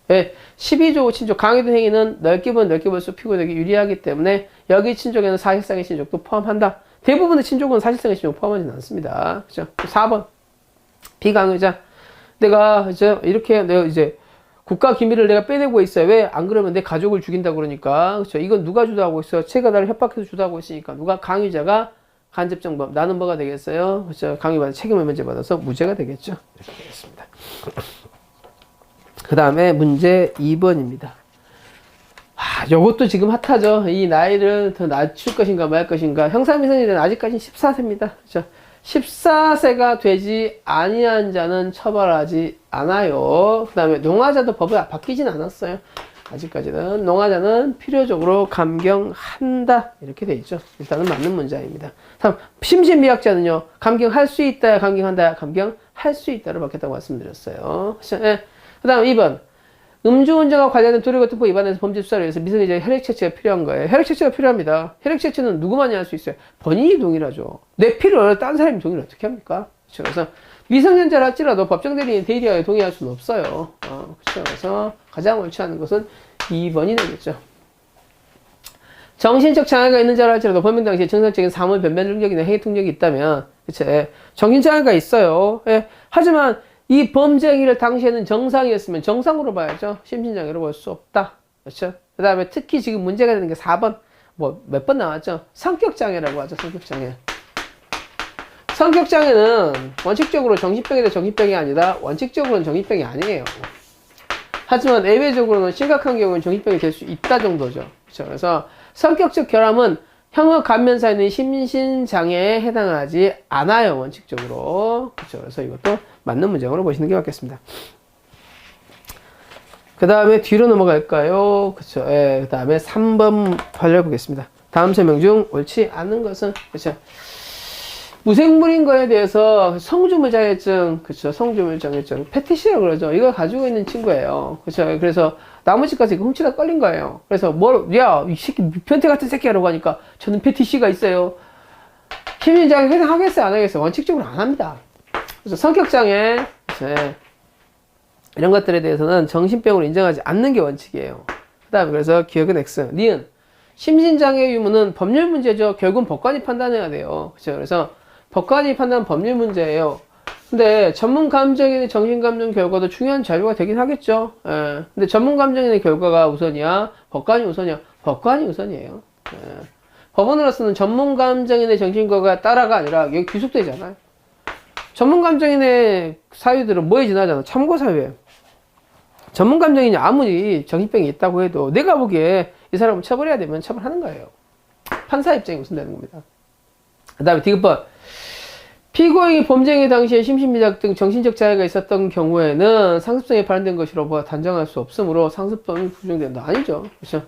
예. 12조 친족 강요된 행위는 넓게 볼수록 피고인에게 유리하기 때문에 여기 친족에는 사실상의 친족도 포함한다. 대부분의 친족은 사실상의 친족 포함하지는 않습니다. 그죠? 4번 비강요자 내가 이제 국가 기밀을 내가 빼내고 있어요. 왜? 안 그러면 내 가족을 죽인다 그러니까. 그렇죠? 이건 누가 주도하고 있어요? 제가 나를 협박해서 주도하고 있으니까 누가 강요자가 간접정범 나는 뭐가 되겠어요? 그렇죠? 강요받아 책임을 면제 받아서 무죄가 되겠죠. 이렇게 되겠습니다. 그 다음에 문제 2번입니다. 요것도 지금 핫하죠. 이 나이를 더 낮출 것인가 말 것인가. 형사미성년자는 아직까지 14세입니다. 그렇죠? 14세가 되지 아니한 자는 처벌하지 않아요. 그 다음에 농아자도 법이 바뀌진 않았어요. 아직까지는. 농아자는 필요적으로 감경한다. 이렇게 돼 있죠. 일단은 맞는 문장입니다. 다음, 심신미약자는요. 감경할 수 있다야, 감경한다야, 감경할 수 있다로 바뀌었다고 말씀드렸어요. 네. 그 다음 2번. 음주운전과 관련된 도로교통법 위반에서 범죄 수사를 위해서 미성년자의 혈액채취가 필요한 거예요. 혈액채취가 필요합니다. 혈액채취는 누구만이 할 수 있어요? 본인이 동일하죠. 내 피를 딴 사람이 동의를 어떻게 합니까? 그렇죠? 그래서 미성년자라 할지라도 법정대리인 대리하에 동의할 수는 없어요. 그렇죠? 그래서 가장 옳지 않은 것은 2번이 되겠죠. 정신적 장애가 있는 자라 할지라도 범행 당시에 정상적인 사물 변변 능력이나 행위 능력이 있다면, 그쵸? 정신장애가 있어요. 예. 하지만 이 범죄 행위를 당시에는 정상이었으면 정상으로 봐야죠. 심신장애로 볼 수 없다. 그렇죠? 그 다음에 특히 지금 문제가 되는 게 4번. 몇 번 나왔죠? 성격장애라고 하죠. 성격장애. 성격장애는 원칙적으로 정신병이 대 정신병이 아니라 원칙적으로는 정신병이 아니에요. 하지만 예외적으로는 심각한 경우는 정신병이 될 수 있다 정도죠. 그렇죠? 그래서 성격적 결함은 형의 감면사에 있는 심신장애에 해당하지 않아요. 원칙적으로. 그렇죠? 그래서 이것도 맞는 문장으로 보시는 게 맞겠습니다. 그 다음에 뒤로 넘어갈까요? 그쵸. 예, 그 다음에 3번 발려보겠습니다. 다음 설명 중 옳지 않은 것은, 그쵸. 무생물인 거에 대해서 성주물장애증, 그쵸. 성주물장애증. 패티시라고 그러죠. 이걸 가지고 있는 친구예요. 그쵸. 그래서 나머지 가서 이거 훔치다 걸린 거예요. 그래서 이 새끼, 변태 같은 새끼라고 하니까 저는 패티시가 있어요. 심신장애 해당하겠어요? 안 하겠어요? 원칙적으로 안 합니다. 그래서 성격장애, 이런 것들에 대해서는 정신병으로 인정하지 않는 게 원칙이에요. 그 다음에 그래서 기억은 X. 니은. 심신장애 유무는 법률 문제죠. 결국은 법관이 판단해야 돼요. 그렇죠? 그래서 법관이 판단한 법률 문제예요. 근데 전문 감정인의 정신 감정 결과도 중요한 자료가 되긴 하겠죠. 예. 근데 전문 감정인의 결과가 우선이야? 법관이 우선이야? 법관이 우선이에요. 예. 법원으로서는 전문 감정인의 정신 결과가 따라가 아니라 여기 귀속되잖아요. 전문 감정인의 사유들은 뭐에 지나잖아? 참고 사유에. 전문 감정인이 아무리 정신병이 있다고 해도 내가 보기에 이 사람을 처벌해야 되면 처벌하는 거예요. 판사 입장이 우선 되는 겁니다. 그 다음에 디귿번. 피고인이 범죄 행위 당시에 심신미약 등 정신적 장애가 있었던 경우에는 상습성이 발현된 것이라고 단정할 수 없으므로 상습범이 부정된다. 아니죠. 그렇죠?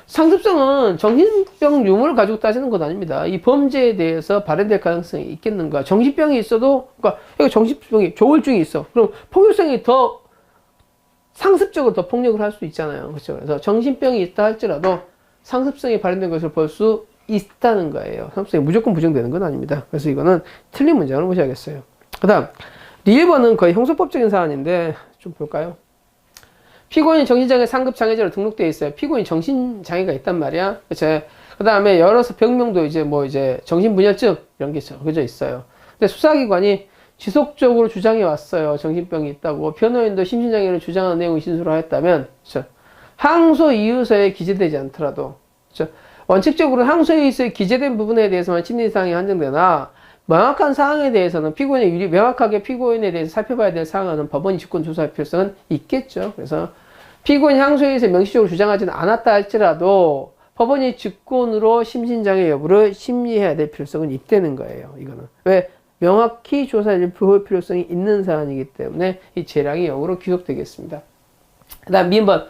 상습성은 정신병 유무를 가지고 따지는 것 아닙니다. 이 범죄에 대해서 발현될 가능성이 있겠는가. 정신병이 있어도, 그러니까 여기 정신병이 조울증이 있어. 그럼 폭력성이 더 상습적으로 더 폭력을 할 수 있잖아요. 그렇죠? 그래서 정신병이 있다 할지라도 상습성이 발현된 것을 볼 수 있다는 거예요. 상습성이 무조건 부정되는 건 아닙니다. 그래서 이거는 틀린 문장을 보셔야겠어요. 그 다음, 리일번은 거의 형소법적인 사안인데, 좀 볼까요? 피고인이 정신장애 상급장애자로 등록되어 있어요. 피고인 정신장애가 있단 말이야. 그쵸? 그 다음에 여러 병명도 이제 정신분열증 이런 게 적혀져 있어요. 근데 수사기관이 지속적으로 주장해 왔어요. 정신병이 있다고. 변호인도 심신장애를 주장하는 내용을 진술을 하였다면, 그쵸? 항소 이유서에 기재되지 않더라도, 그쵸? 원칙적으로 항소 이유서에 기재된 부분에 대해서만 심리상이 한정되나, 명확한 사항에 대해서는 명확하게 피고인에 대해서 살펴봐야 될 사항은 법원이 직권 조사할 필요성은 있겠죠. 그래서 피고인이 항소에서 명시적으로 주장하지는 않았다 할지라도 법원이 직권으로 심신장애 여부를 심리해야 될 필요성은 있다는 거예요. 이거는. 왜? 명확히 조사할 필요성이 있는 사안이기 때문에 이 재량이 0으로 귀속되겠습니다. 그 다음 미음번.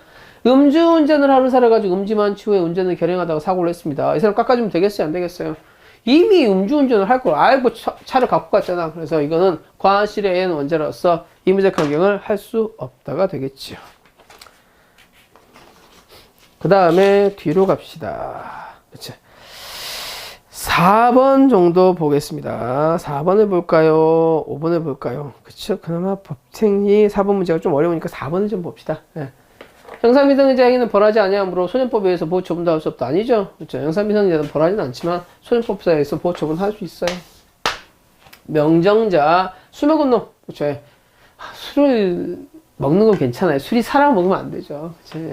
음주운전을 하루 살아가지고 음주만 추후에 운전을 결행하다가 사고를 했습니다. 이 사람 깎아주면 되겠어요? 안 되겠어요? 이미 음주운전을 할 걸 알고 차를 갖고 갔잖아. 그래서 이거는 과실의 N 원자로서 의무적 강경을 할 수 없다가 되겠죠. 그 다음에 뒤로 갑시다. 그치? 4번 정도 보겠습니다. 4번을 볼까요? 5번을 볼까요? 그쵸? 그나마 법생리 4번 문제가 좀 어려우니까 4번을 좀 봅시다. 네. 형사미성년자 행위는 벌하지 아니하므로 소년법에 의해서 보호 처분도 할 수 없다. 아니죠? 그렇죠? 형사미성년자는 벌하지는 않지만 소년법에 의해서 보호 처분할 수 있어요. 명정자 술 먹은 놈. 그렇죠? 술을 먹는 건 괜찮아요. 술이 사람 먹으면 안 되죠. 그렇죠?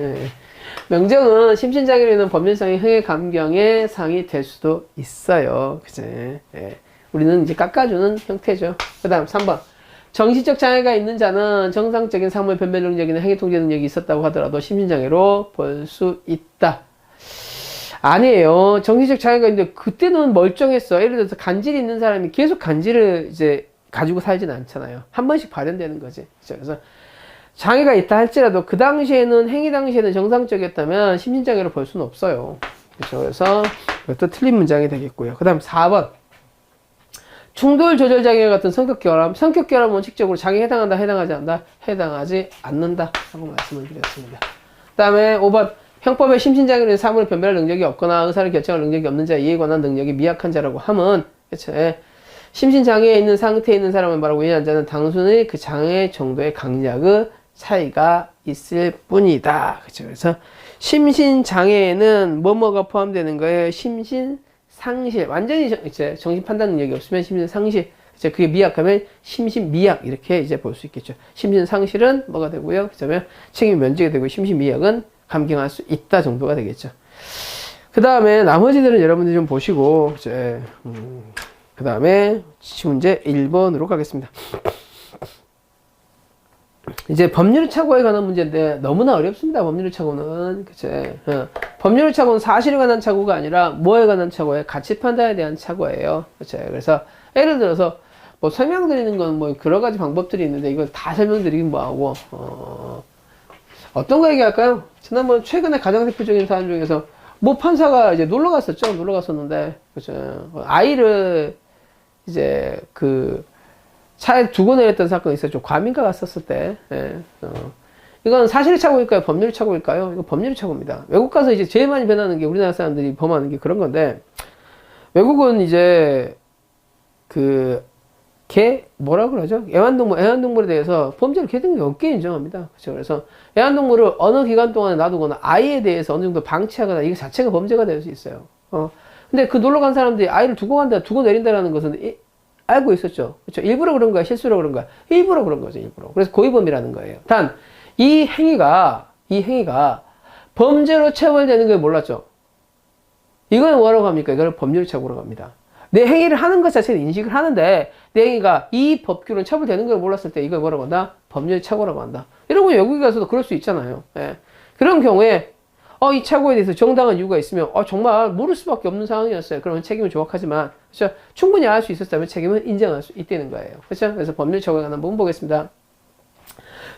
명정은 심신장애로 인한 법률상의 형의 감경의 상이 될 수도 있어요. 그죠? 예. 우리는 이제 깎아주는 형태죠. 그 다음 3번. 정신적 장애가 있는 자는 정상적인 사물 변별 능력이나 행위 통제 능력이 있었다고 하더라도 심신장애로 볼 수 있다. 아니에요. 정신적 장애가 있는데 그때는 멀쩡했어. 예를 들어서 간질이 있는 사람이 계속 간질을 이제 가지고 살진 않잖아요. 한 번씩 발현되는 거지. 그래서 장애가 있다 할지라도 그 당시에는 행위 당시에는 정상적이었다면 심신장애로 볼 수는 없어요. 그렇죠. 그래서 이것도 틀린 문장이 되겠고요. 그 다음 4번. 충돌 조절 장애 같은 성격 결함. 성격 결함은 원칙적으로 장애에 해당한다, 해당하지 않는다, 해당하지 않는다 하고 말씀을 드렸습니다. 그 다음에 5번. 형법의 심신장애로 인해 사물을 변별할 능력이 없거나 의사를 결정할 능력이 없는 자, 이에 관한 능력이 미약한 자라고 함은, 그쵸? 심신장애에 있는 상태에 있는 사람을 말하고 있는 자는 단순히 그 장애 정도의 강약의 차이가 있을 뿐이다. 그쵸? 그래서 심신장애에는 뭐뭐가 포함되는 거예요? 심신상실. 완전히 이제 정신 판단 능력이 없으면 심신상실. 이제 그게 미약하면 심신미약. 이렇게 이제 볼 수 있겠죠. 심신상실은 뭐가 되고요? 그러면 책임이 면제가 되고 심신미약은 감경할 수 있다 정도가 되겠죠. 그 다음에 나머지들은 여러분들이 좀 보시고, 이제, 그 다음에 문제 1번으로 가겠습니다. 이제 법률 착오에 관한 문제인데 너무나 어렵습니다. 법률 착오는. 그치? 법률 착오는 사실에 관한 착오가 아니라 뭐에 관한 착오예요? 가치 판단에 대한 착오예요. 그치? 그래서 예를 들어서 뭐 설명드리는 건 뭐 여러 가지 방법들이 있는데 이걸 다 설명드리긴 뭐하고, 어떤 거 얘기할까요? 지난번 최근에 가장 대표적인 사안 중에서 모 판사가 이제 놀러 갔었죠. 놀러 갔었는데, 그죠. 아이를 이제 그 차에 두고 내렸던 사건이 있었죠. 과민가 갔었을 때. 예. 이건 사실의 착오일까요? 법률의 착오일까요? 이거 법률의 착오입니다. 외국 가서 이제 제일 많이 변하는 게 우리나라 사람들이 범하는 게 그런 건데, 외국은 이제 뭐라 그러죠? 애완동물에 대해서 범죄를 굉장히 없게 인정합니다. 그렇죠? 그래서 애완동물을 어느 기간 동안에 놔두거나 아이에 대해서 어느 정도 방치하거나 이거 자체가 범죄가 될 수 있어요. 근데 그 놀러 간 사람들이 아이를 두고 내린다라는 것은 알고 있었죠. 그렇죠? 일부러 그런 거야? 실수로 그런 거야? 일부러 그런 거죠, 일부러. 그래서 고의범이라는 거예요. 단, 이 행위가 범죄로 처벌되는 걸 몰랐죠. 이걸 뭐라고 합니까? 이걸 법률 착오라고 합니다. 내 행위를 하는 것 자체는 인식을 하는데 내 행위가 이 법규로 처벌되는 걸 몰랐을 때 이걸 뭐라고 한다? 법률 착오라고 한다. 여러분 외국에 가서도 그럴 수 있잖아요. 예. 그런 경우에 이 착오에 대해서 정당한 이유가 있으면 정말 모를 수밖에 없는 상황이었어요. 그러면 책임은 조각하지만 그렇죠? 충분히 알 수 있었다면 책임은 인정할 수 있다는 거예요. 그렇죠? 그래서 법률 착오에 관한 부분 보겠습니다.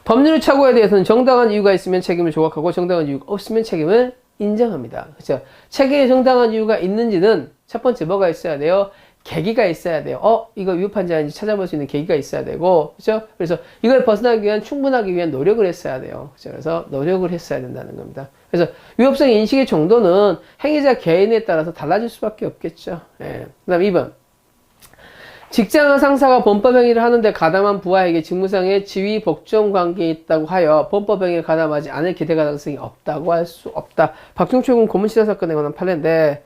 법률 착오에 대해서는 정당한 이유가 있으면 책임을 조각하고 정당한 이유가 없으면 책임을 인정합니다. 그렇죠? 책임에 정당한 이유가 있는지는 첫 번째 뭐가 있어야 돼요? 계기가 있어야 돼요. 이거 위법한 자인지 찾아볼 수 있는 계기가 있어야 되고, 그렇죠? 그래서 이걸 벗어나기 위한 충분하기 위한 노력을 했어야 돼요. 그렇죠? 그래서 노력을 했어야 된다는 겁니다. 그래서 위법성 인식의 정도는 행위자 개인에 따라서 달라질 수밖에 없겠죠. 예. 그다음 2번. 직장 상사가 범법행위를 하는데 가담한 부하에게 직무상의 지위 복종 관계에 있다고 하여 범법행위에 가담하지 않을 기대 가능성이 없다고 할 수 없다. 박종철군 고문치사 사건에 관한 판례인데,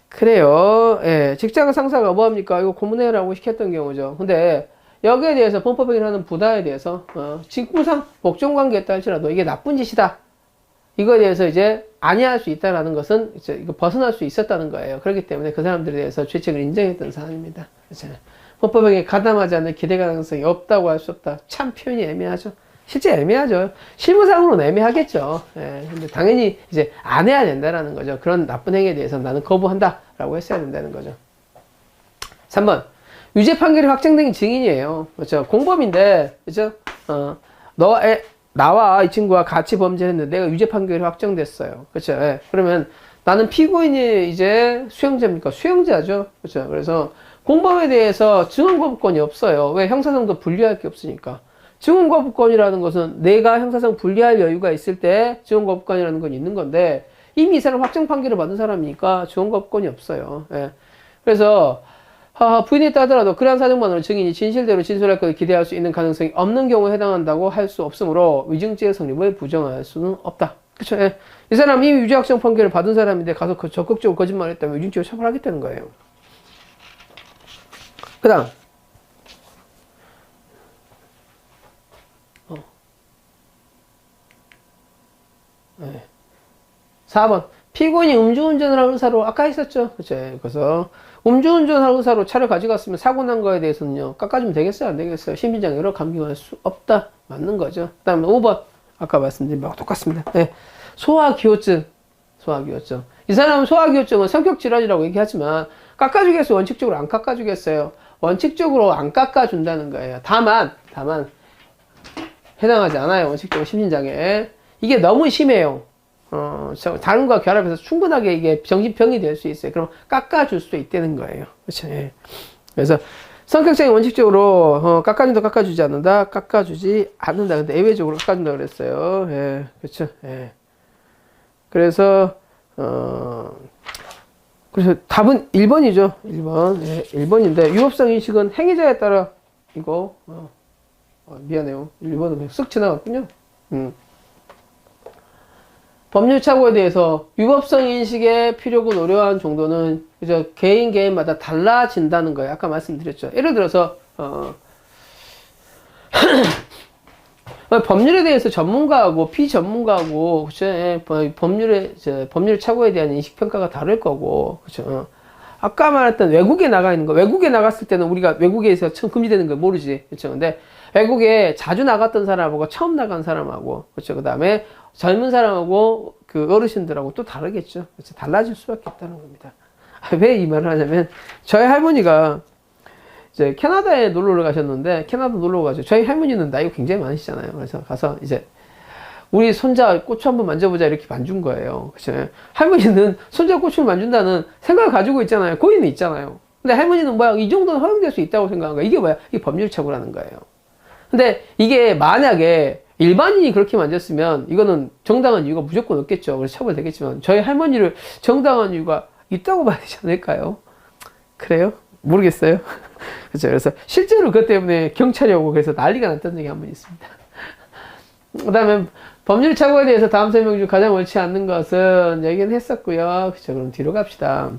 그래요. 예, 직장 상사가 뭐 합니까? 이거 고문해라고 시켰던 경우죠. 근데 여기에 대해서 범법행위를 하는 부하에 대해서 직무상 복종 관계에 있다 할지라도 이게 나쁜 짓이다. 이거에 대해서 이제 아니할 수 있다라는 것은 이제 이거 벗어날 수 있었다는 거예요. 그렇기 때문에 그 사람들에 대해서 죄책을 인정했던 사안입니다. 그렇죠? 범법행위에 가담하지 않을 기대 가능성이 없다고 할 수 없다. 참 표현이 애매하죠. 실제 애매하죠. 실무상으로는 애매하겠죠. 예, 근데 당연히 이제 안 해야 된다라는 거죠. 그런 나쁜 행위에 대해서 나는 거부한다라고 했어야 된다는 거죠. 3번. 유죄 판결이 확정된 증인이에요. 그렇죠? 공범인데, 그렇죠? 나와 이 친구가 같이 범죄를 했는데 내가 유죄 판결이 확정됐어요. 그렇죠? 예. 그러면 나는 피고인이 이제 수용자입니까? 수용자죠. 그렇죠? 그래서 공범에 대해서 증언 거부권이 없어요. 왜? 형사상도 분리할 게 없으니까. 증언 거부권이라는 것은 내가 형사상 분리할 여유가 있을 때 증언 거부권이라는 건 있는 건데 이미 이 사람 확정 판결을 받은 사람이니까 증언 거부권이 없어요. 예. 그래서 부인했다 하더라도 그러한 사정만으로 증인이 진실대로 진술할 것을 기대할 수 있는 가능성이 없는 경우에 해당한다고 할 수 없으므로 위증죄의 성립을 부정할 수는 없다. 그쵸? 예. 이 사람이 이미 유죄 확정 판결을 받은 사람인데 가서 적극적으로 거짓말을 했다면 위증죄로 처벌하겠다는 거예요. 그 다음. 네. 4번. 피고인이 음주운전을 한 의사로 아까 했었죠. 그쵸? 그래서 음주운전할 의사로 차를 가져갔으면 사고 난 거에 대해서는요, 깎아주면 되겠어요? 안 되겠어요? 심신장애로 감경할 수 없다. 맞는 거죠. 그 다음에 5번. 아까 말씀드린 바와 똑같습니다. 네. 소화기호증. 소화기호증. 이 사람은 소화기호증은 성격질환이라고 얘기하지만, 깎아주겠어요? 원칙적으로 안 깎아주겠어요? 원칙적으로 안 깎아준다는 거예요. 다만, 해당하지 않아요. 원칙적으로 심신장애. 이게 너무 심해요. 다른 거와 결합해서 충분하게 이게 정신병이 될 수 있어요. 그럼 깎아줄 수도 있다는 거예요. 그렇죠? 예. 그래서 성격적인 원칙적으로 깎아준다, 깎아주지 않는다, 깎아주지 않는다. 근데 예외적으로 깎아준다 그랬어요. 예, 그렇죠. 예. 그래서 답은 1번이죠. 1번. 예, 1번인데 유법성 인식은 행위자에 따라 이거 미안해요. 1번은 쓱 지나갔군요. 법률 착오에 대해서 유법성 인식의 필요고 노려한 정도는 그죠? 개인마다 달라진다는 거예요. 아까 말씀드렸죠. 예를 들어서 법률에 대해서 전문가하고 비전문가하고 그죠? 예, 법률 착오에 대한 인식 평가가 다를 거고 그죠? 아까 말했던 외국에 나가 있는 거, 외국에 나갔을 때는 우리가 외국에서 처음 금지되는 걸 모르지, 그렇죠? 근데 외국에 자주 나갔던 사람하고 처음 나간 사람하고, 그렇죠? 그 다음에 젊은 사람하고 그 어르신들하고 또 다르겠죠. 그렇죠? 달라질 수밖에 없다는 겁니다. 왜 이 말을 하냐면 저희 할머니가 이제 캐나다에 놀러 가셨는데 캐나다 놀러 가죠. 저희 할머니는 나이가 굉장히 많으시잖아요. 그래서 가서 이제 우리 손자 고추 한번 만져보자 이렇게 만준 거예요. 그렇죠? 할머니는 손자 고추를 만준다는 생각을 가지고 있잖아요. 고의는 있잖아요. 근데 할머니는 뭐야 이 정도는 허용될 수 있다고 생각한 거야. 이게 뭐야? 이게 법률 착오라는 거예요. 근데 이게 만약에 일반인이 그렇게 만졌으면 이거는 정당한 이유가 무조건 없겠죠. 그래서 처벌되겠지만 저희 할머니를 정당한 이유가 있다고 봐야 되지 않을까요? 그래요? 모르겠어요. 그렇죠. 그래서 실제로 그것 때문에 경찰이 오고 그래서 난리가 났던 적이 한 번 있습니다. 그 다음에 법률 착오에 대해서 다음 설명 중 가장 옳지 않는 것은 얘기는 했었고요. 그렇죠. 그럼 뒤로 갑시다.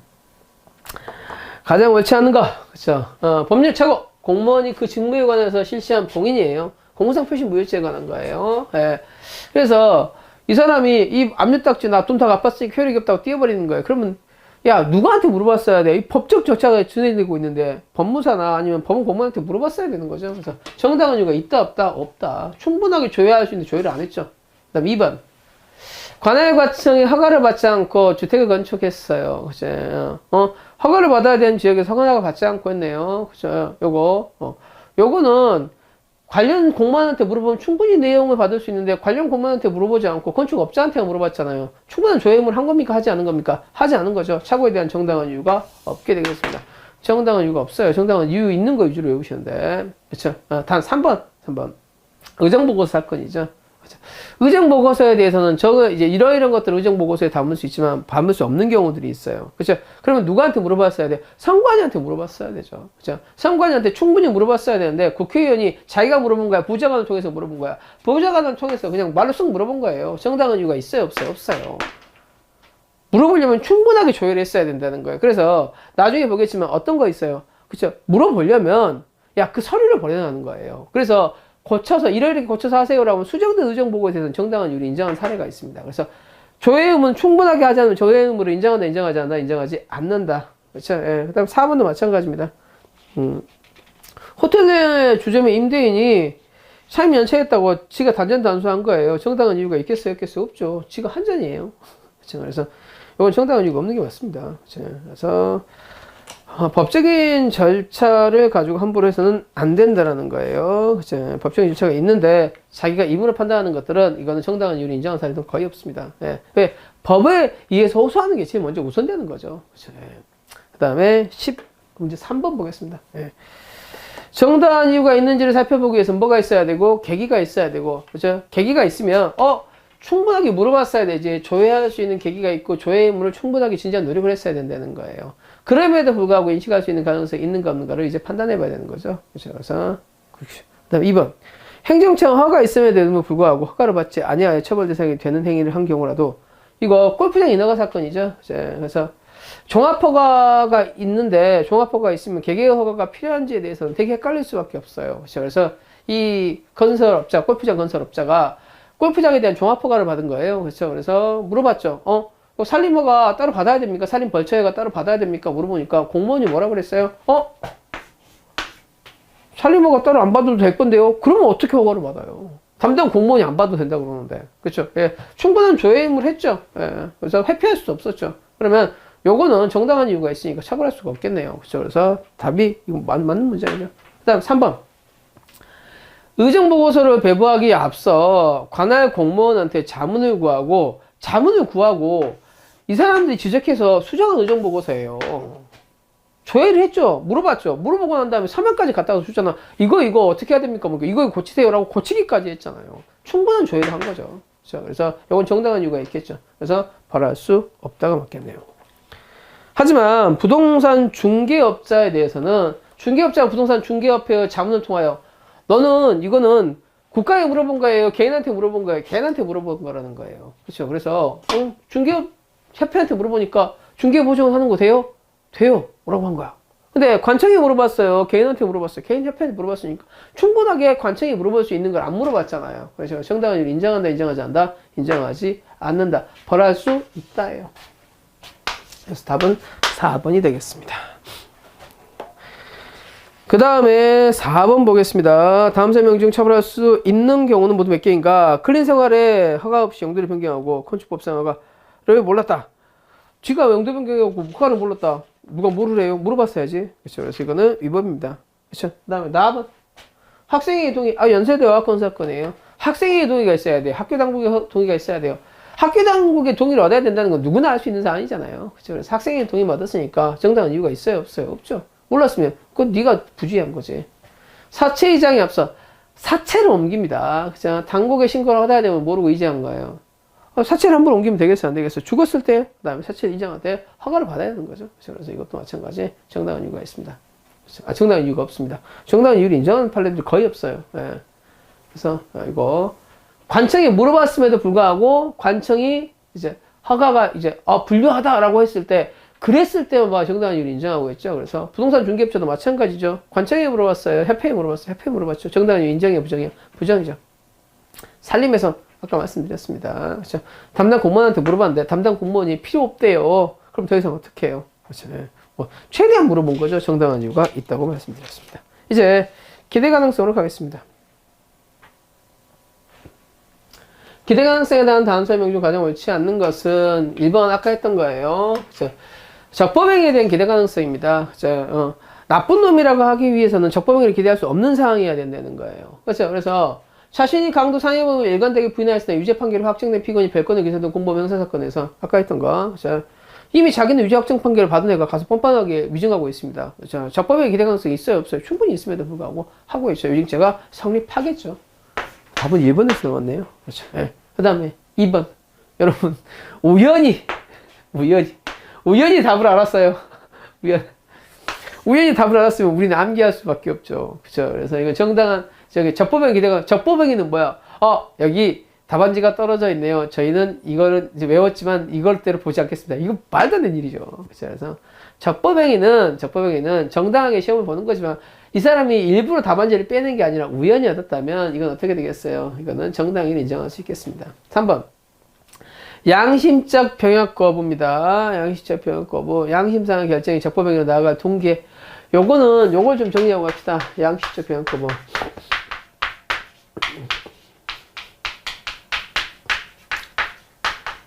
가장 옳지 않은 거, 그렇죠. 법률 착오. 공무원이 그 직무에 관해서 실시한 봉인이에요. 공무상 표시 무효죄에 관한 거예요. 예. 그래서 이 사람이 이 압류딱지 나 돈 다 갚았으니까 효력이 없다고 띄워버리는 거예요. 그러면 야 누구한테 물어봤어야 돼? 이 법적 절차가 진행되고 있는데 법무사나 아니면 법원공무원한테 물어봤어야 되는 거죠. 그래서 정당한 이유가 있다 없다? 없다. 충분하게 조회할 수 있는데 조회를 안 했죠. 그 다음 2번 관할 과청이 허가를 받지 않고 주택을 건축했어요. 그죠? 허가를 받아야 되는 지역에서 허가를 받지 않고 했네요. 그죠? 요거는 관련 공무원한테 물어보면 충분히 내용을 받을 수 있는데 관련 공무원한테 물어보지 않고 건축업자한테 물어봤잖아요. 충분한 조회를 한 겁니까? 하지 않은 겁니까? 하지 않은 거죠. 착오에 대한 정당한 이유가 없게 되겠습니다. 정당한 이유가 없어요. 정당한 이유 있는 거 위주로 외우시는데. 그렇죠? 단 3번. 의정보고서 사건이죠. 의정 보고서에 대해서는 이제 이런 것들을 의정 보고서에 담을 수 있지만 담을 수 없는 경우들이 있어요. 그렇죠? 그러면 누구한테 물어봤어야 돼? 선관위한테 물어봤어야 되죠. 그렇죠? 선관위한테 충분히 물어봤어야 되는데 국회의원이 자기가 물어본 거야? 보좌관을 통해서 물어본 거야? 보좌관을 통해서 그냥 말로 쓱 물어본 거예요. 정당한 이유가 있어요? 없어요? 없어요. 물어보려면 충분하게 조율했어야 된다는 거예요. 그래서 나중에 보겠지만 어떤 거 있어요? 그렇죠? 물어보려면 야, 그 서류를 보내라는 거예요. 그래서 고쳐서 이렇게 고쳐서 하세요라고 수정된 의정 보고에 대해서는 정당한 이유를 인정한 사례가 있습니다. 그래서 조회 의무는 충분하게 하지 않으면 조회 의무를 인정한다, 인정하지 않는다, 인정하지 않는다. 그렇죠? 예. 그다음 4번도 마찬가지입니다. 호텔 주점의 임대인이 차임 연체했다고 지가 단전 단수한 거예요. 정당한 이유가 있겠어요, 없겠어요? 없죠. 지가 한 잔이에요. 그렇죠? 그래서 이건 정당한 이유가 없는 게 맞습니다. 그렇죠? 그래서 법적인 절차를 가지고 함부로 해서는 안 된다라는 거예요. 그렇죠? 법적인 절차가 있는데 자기가 임으로 판단하는 것들은 이거는 정당한 이유를 인정한 사례도 거의 없습니다. 예. 왜? 법에 의해서 호소하는 게 제일 먼저 우선되는 거죠. 그렇죠? 예. 그 다음에 문제 3번 보겠습니다. 예. 정당한 이유가 있는지를 살펴보기 위해서는 뭐가 있어야 되고 계기가 있어야 되고, 그렇죠? 계기가 있으면 충분하게 물어봤어야 되지. 조회할 수 있는 계기가 있고 조회 의무를 충분하게 진지한 노력을 했어야 된다는 거예요. 그럼에도 불구하고 인식할 수 있는 가능성이 있는가 없는가를 이제 판단해 봐야 되는 거죠. 그래서 그 다음 2번. 행정청 허가 있음에도 불구하고 허가를 받지 아니하여 처벌 대상이 되는 행위를 한 경우라도 이거 골프장 인허가 사건이죠. 그래서 종합허가가 있는데 종합허가가 있으면 개개 허가가 필요한지에 대해서는 되게 헷갈릴 수밖에 없어요. 그래서 이 건설업자, 골프장 건설업자가 골프장에 대한 종합허가를 받은 거예요. 그렇죠? 그래서 물어봤죠. 산림허가 따로 받아야 됩니까? 산림벌초회가 따로 받아야 됩니까? 물어보니까 공무원이 뭐라 그랬어요? 산림허가 따로 안 받아도 될 건데요? 그러면 어떻게 허가를 받아요? 담당 공무원이 안 받아도 된다고 그러는데. 그렇죠? 예, 충분한 조회 의무를 했죠. 예, 그래서 회피할 수 없었죠. 그러면 요거는 정당한 이유가 있으니까 처벌할 수가 없겠네요. 그렇죠? 그래서 답이 이거 맞는 문제죠. 그 다음 3번. 의정보고서를 배부하기에 앞서 관할 공무원한테 자문을 구하고 이 사람들이 지적해서 수정한 의정보고서예요. 조회를 했죠. 물어봤죠. 물어보고 난 다음에 서면까지 갖다가 줬잖아. 이거 어떻게 해야 됩니까? 이거 고치세요라고 고치기까지 했잖아요. 충분한 조회를 한 거죠. 그래서 이건 정당한 이유가 있겠죠. 그래서 벌할 수 없다가 맞겠네요. 하지만 부동산 중개업자에 대해서는 중개업자가 부동산 중개업회의 자문을 통하여 이거는 국가에 물어본 거예요? 개인한테 물어본 거예요? 개인한테 물어본 거라는 거예요. 그렇죠? 그래서 중개업 협회한테 물어보니까 중개보증을 하는 거 돼요? 돼요. 라고 한 거야. 근데 관청에 물어봤어요? 개인한테 물어봤어요? 개인 협회한테 물어봤으니까 충분하게 관청에 물어볼 수 있는 걸 안 물어봤잖아요. 그래서 정당한 이유를 인정한다, 인정하지 않는다? 인정하지 않는다. 벌할 수 있다예요. 그래서 답은 4번이 되겠습니다. 그 다음에 4번 보겠습니다. 다음 설명 중 처벌할 수 있는 경우는 모두 몇 개인가? 클린 생활에 허가 없이 용도를 변경하고 건축법상 허가를 몰랐다. 쥐가 용도 변경하고 허가를 몰랐다. 누가 모르래요? 물어봤어야지. 그렇죠. 그래서 이거는 위법입니다. 그렇죠. 그 다음에 4번. 학생의 동의, 연세대 어학건 사건이에요. 학생의 동의가 있어야 돼요. 학교 당국의 동의가 있어야 돼요. 학교 당국의 동의를 얻어야 된다는 건 누구나 알 수 있는 사안이잖아요. 그렇죠. 그래서 학생의 동의를 얻었으니까 정당한 이유가 있어요? 없어요? 없죠. 몰랐으면 그건 네가 부주의한 거지. 사채 이장에 앞서 사채를 옮깁니다. 그죠? 당국에 신고를 하다 되면 모르고 이장한 거예요. 사채를 한 번 옮기면 되겠어, 안 되겠어? 죽었을 때, 그 다음에 사채를 이장할 때 허가를 받아야 되는 거죠. 그래서 이것도 마찬가지 정당한 이유가 있습니다. 정당한 이유가 없습니다. 정당한 이유를 인정하는 판례들이 거의 없어요. 예. 그래서 이거 관청에 물어봤음에도 불구하고 관청이 이제 허가가 이제 불료하다라고 했을 때 그랬을 때만 정당한 이유를 인정하고 있죠. 그래서 부동산 중개업자도 마찬가지죠. 관청에 물어봤어요. 협회에 물어봤어요. 협회에 물어봤죠. 정당한 이유 인정이에요, 부정이에요? 부정이죠. 산림에서 아까 말씀드렸습니다. 그렇죠? 담당 공무원한테 물어봤는데 담당 공무원이 필요 없대요. 그럼 더 이상 어떻게 해요? 그렇죠? 최대한 물어본 거죠. 정당한 이유가 있다고 말씀드렸습니다. 이제 기대 가능성으로 가겠습니다. 기대 가능성에 대한 다음 설명 중 가장 옳지 않는 것은 1번 아까 했던 거예요. 그렇죠? 적법행위에 대한 기대 가능성입니다. 그렇죠? 나쁜 놈이라고 하기 위해서는 적법행위를 기대할 수 없는 상황이어야 된다는 거예요. 그렇죠? 그래서 자신이 강도 상해범을 일관되게 부인하였을 때 유죄 판결이 확정된 피고인이 별건을 기소된 공범 형사사건에서 아까 했던 거. 그렇죠? 이미 자기는 유죄 확정 판결을 받은 애가 가서 뻔뻔하게 위증하고 있습니다. 그렇죠? 적법행위 기대 가능성이 있어요, 없어요? 충분히 있음에도 불구하고 하고 있어요. 유증죄가 성립하겠죠. 답은 1번에서 나왔네요. 그렇죠. 예. 그 다음에 2번. 여러분, 우연히 답을 알았어요. 우연히 답을 알았으면 우리는 암기할 수밖에 없죠. 그렇죠. 그래서 이건 정당한, 적법행 기대가, 적법행위는 뭐야? 여기 답안지가 떨어져 있네요. 저희는 이거를 이제 외웠지만 이걸대로 보지 않겠습니다. 이거 말도 안 되는 일이죠. 그렇죠. 그래서 적법행위는 정당하게 시험을 보는 거지만 이 사람이 일부러 답안지를 빼는 게 아니라 우연히 얻었다면 이건 어떻게 되겠어요? 이거는 정당히 인정할 수 있겠습니다. 3번. 양심적 병역 거부입니다. 양심적 병역 거부. 양심상의 결정이 적법행위로 나아갈 동기에 요걸 좀 정리하고 갑시다. 양심적 병역 거부.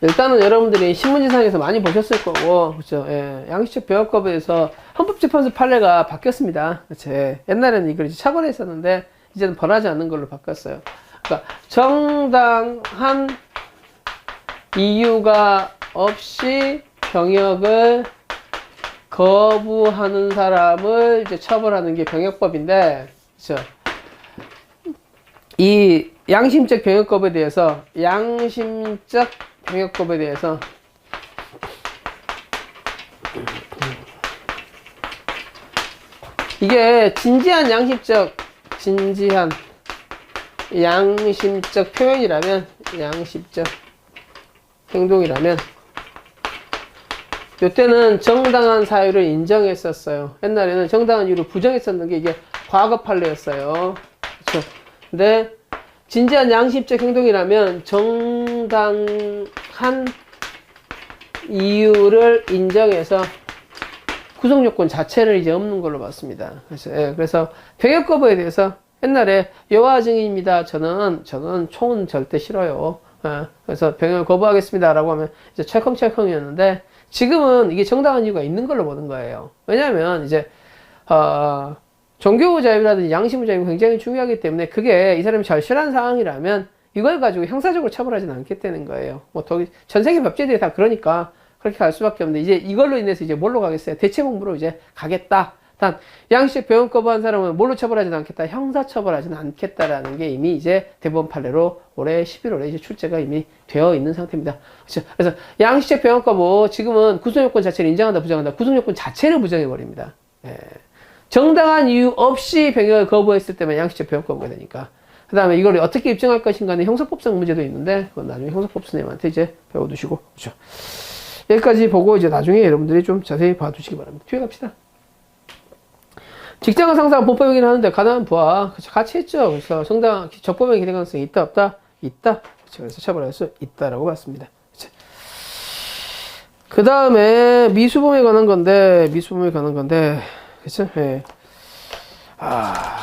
일단은 여러분들이 신문지상에서 많이 보셨을 거고, 그죠? 예, 양심적 병역 거부에서 헌법재판소 판례가 바뀌었습니다. 그쵸? 예, 옛날에는 이걸 이제 처벌했었는데, 이제는 벌하지 않는 걸로 바뀌었어요. 그러니까, 정당한 이유가 없이 병역을 거부하는 사람을 이제 처벌하는 게 병역법인데, 그쵸? 이 양심적 병역 거부에 대해서, 병역법에 대해서 이게 진지한 양심적 표현이라면 양심적 행동이라면 요때는 정당한 사유를 인정했었어요. 옛날에는 정당한 이유를 부정했었는 게 이게 과거 판례였어요. 그렇죠? 근데 진지한 양심적 행동이라면 정당한 이유를 인정해서 구속요건 자체를 이제 없는 걸로 봤습니다. 그래서 병역 거부에 대해서 옛날에 여와 증인입니다. 저는 총은 절대 싫어요. 그래서 병역을 거부하겠습니다. 라고 하면 이제 철컹철컹이었는데 지금은 이게 정당한 이유가 있는 걸로 보는 거예요. 왜냐하면 이제 종교 자유라든지 양심 자유가 굉장히 중요하기 때문에 그게 이 사람이 절실한 상황이라면 이걸 가지고 형사적으로 처벌하지는 않겠다는 거예요. 뭐 전 세계 법제들이 다 그러니까 그렇게 갈 수밖에 없는데 이제 이걸로 인해서 이제 뭘로 가겠어요? 대체복무로 이제 가겠다. 단 양식 병역 거부한 사람은 뭘로 처벌하지는 않겠다. 형사 처벌하지는 않겠다라는 게 이미 이제 대법원 판례로 올해 11월에 이제 출제가 이미 되어 있는 상태입니다. 그렇죠? 그래서 양식 병역 거부 지금은 구속요건 자체를 인정한다 부정한다. 구속요건 자체를 부정해 버립니다. 예. 정당한 이유 없이 병역을 거부했을 때만 양식적 병역 거부가 되니까. 그 다음에 이걸 어떻게 입증할 것인가는 형사법상 문제도 있는데, 그건 나중에 형사법 선생님한테 이제 배워두시고, 그렇죠. 여기까지 보고 이제 나중에 여러분들이 좀 자세히 봐두시기 바랍니다. 뒤에 갑시다. 직장을 상사가 불법행위를 하는데 가담한 부하, 그렇죠. 같이 했죠. 그래서 적법행위 기대 가능성이 있다, 없다? 있다. 그렇죠. 그래서 처벌할 수 있다라고 봤습니다. 그렇죠. 그 다음에 미수범에 관한 건데, 그쵸? 예.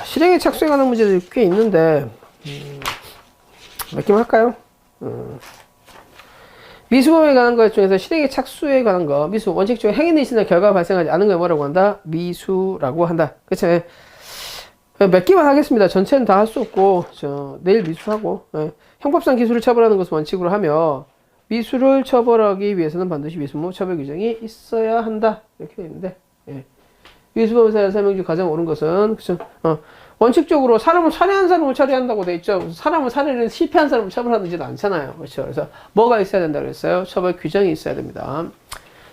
실행에 착수에 관한 문제들이 꽤 있는데, 몇 개만 할까요? 미수범에 관한 것 중에서 실행에 착수에 관한 거, 미수, 원칙적으로 행위는 있으나 결과가 발생하지 않은 걸 뭐라고 한다? 미수라고 한다. 그쵸? 예. 몇 개만 하겠습니다. 전체는 다 할 수 없고, 내일 미수하고, 예. 형법상 기술을 처벌하는 것을 원칙으로 하며, 미수를 처벌하기 위해서는 반드시 미수무 처벌 규정이 있어야 한다. 이렇게 되어 있는데, 예. 미수범사의 설명 중 가장 옳은 것은, 그쵸? 원칙적으로 사람을 살해한 사람을 처리한다고 돼 있죠. 사람을 살해를 실패한 사람을 처벌하는지도 않잖아요. 그렇죠? 그래서 뭐가 있어야 된다고 그랬어요? 처벌 규정이 있어야 됩니다.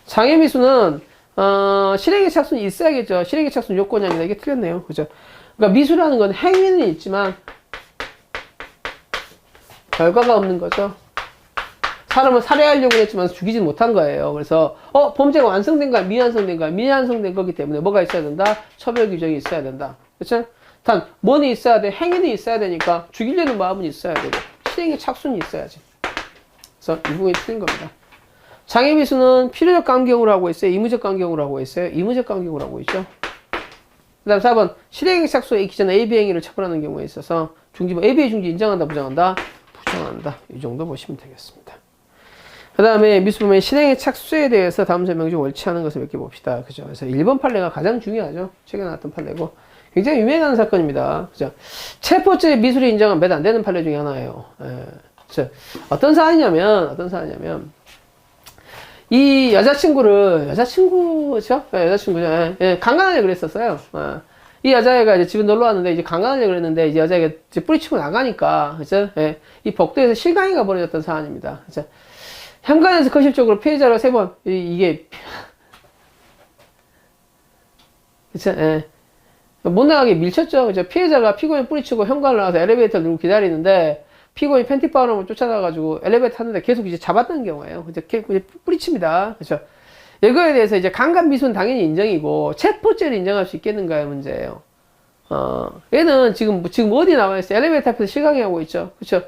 장애미수는, 실행의 착수는 있어야겠죠. 실행의 착수는 요건이 아니라 이게 틀렸네요. 그죠? 그러니까 미수라는 건 행위는 있지만, 결과가 없는 거죠. 사람을 살해하려고 했지만 죽이지 못한 거예요. 그래서 범죄가 완성된가 미완성된가 미완성된 거기 때문에 뭐가 있어야 된다? 처벌 규정이 있어야 된다. 그렇죠? 단 뭐는 있어야 돼? 행위는 있어야 되니까 죽이려는 마음은 있어야 되고 실행의 착수는 있어야지. 그래서 이 부분이 틀린 겁니다. 장애미수는 필요적 강경으로 하고 있어요? 의무적 강경으로 하고 있어요? 의무적 강경으로 하고 있죠. 그 다음 4번 실행의 착수에 있기 전에 ABA 행위를 처벌하는 경우에 있어서 중지부 ABA 중지 인정한다 부정한다? 부정한다. 이 정도 보시면 되겠습니다. 그 다음에 미수범의 실행의 착수에 대해서 다음 설명 중 옳지 않은 것을 몇 개 봅시다. 그죠? 그래서 1번 판례가 가장 중요하죠. 최근에 나왔던 판례고. 굉장히 유명한 사건입니다. 그죠? 체포죄 미술이 인정한 몇 안 되는 판례 중에 하나예요. 예. 그죠? 어떤 사안이냐면, 이 여자친구죠? 예, 여자친구죠? 예, 강간하려고 그랬었어요. 이 여자애가 이제 집에 놀러 왔는데 이제 강간하려고 그랬는데 이제 여자애가 이제 뿌리치고 나가니까, 그죠? 예. 이 복도에서 실강이가 벌어졌던 사안입니다. 그죠? 현관에서 거실적으로 피해자를 3번, 이게, 그쵸? 예. 못 나가게 밀쳤죠. 그죠? 피해자가 피고인 뿌리치고 현관을 나와서 엘리베이터를 누르고 기다리는데, 피고인 팬티 바람을 쫓아나가지고 엘리베이터 탔는데 계속 이제 잡았던 경우예요. 그죠? 뿌리칩니다. 그죠? 이거에 대해서 이제 강간 미수는 당연히 인정이고, 체포죄를 인정할 수 있겠는가의 문제예요. 얘는 지금 어디 나와 있어요? 엘리베이터 앞에서 실강이하고 있죠. 그쵸?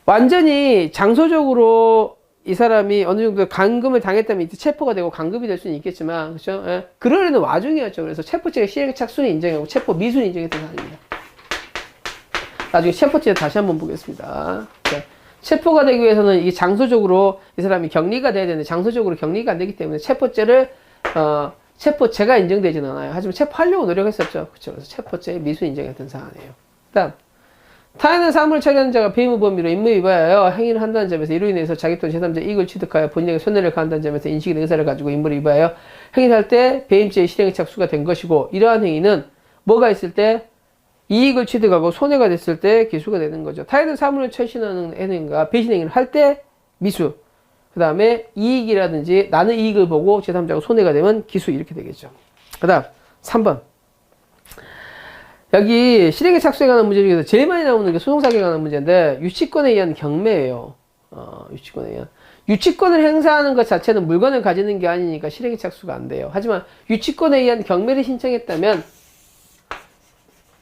완전히 장소적으로 이 사람이 어느 정도 감금을 당했다면 이때 체포가 되고 감금이 될 수는 있겠지만, 그쵸? 예. 그러려는 와중이었죠. 그래서 체포죄의 실행 착수는 인정하고 체포 미수는 인정했던 사안입니다. 나중에 체포죄 다시 한번 보겠습니다. 자, 체포가 되기 위해서는 이게 장소적으로 이 사람이 격리가 돼야 되는데 장소적으로 격리가 안 되기 때문에 체포죄가 인정되진 않아요. 하지만 체포하려고 노력했었죠. 그쵸? 그래서 체포죄 미수 인정했던 사안이에요. 다음. 타인의 사물을 처리하는 자가 배임의 범위로 임무에 위반하여 행위를 한다는 점에서 이로 인해서 자기 또는 제3자 이익을 취득하여 본인에게 손해를 가한다는 점에서 인식의 의사를 가지고 임무를 위반하여 행위를 할 때 배임죄의 실행에 착수가 된 것이고 이러한 행위는 뭐가 있을 때 이익을 취득하고 손해가 됐을 때 기수가 되는 거죠. 타인의 사물을 처신하는 행위가 배신 행위를 할 때 미수. 그 다음에 이익이라든지 나는 이익을 보고 제3자가 손해가 되면 기수 이렇게 되겠죠. 그 다음 3번. 여기 실행에 착수에 관한 문제 중에서 제일 많이 나오는 게 소송사기에 관한 문제인데 유치권에 의한 경매예요. 유치권에 의한. 유치권을 행사하는 것 자체는 물건을 가지는 게 아니니까 실행에 착수가 안 돼요. 하지만 유치권에 의한 경매를 신청했다면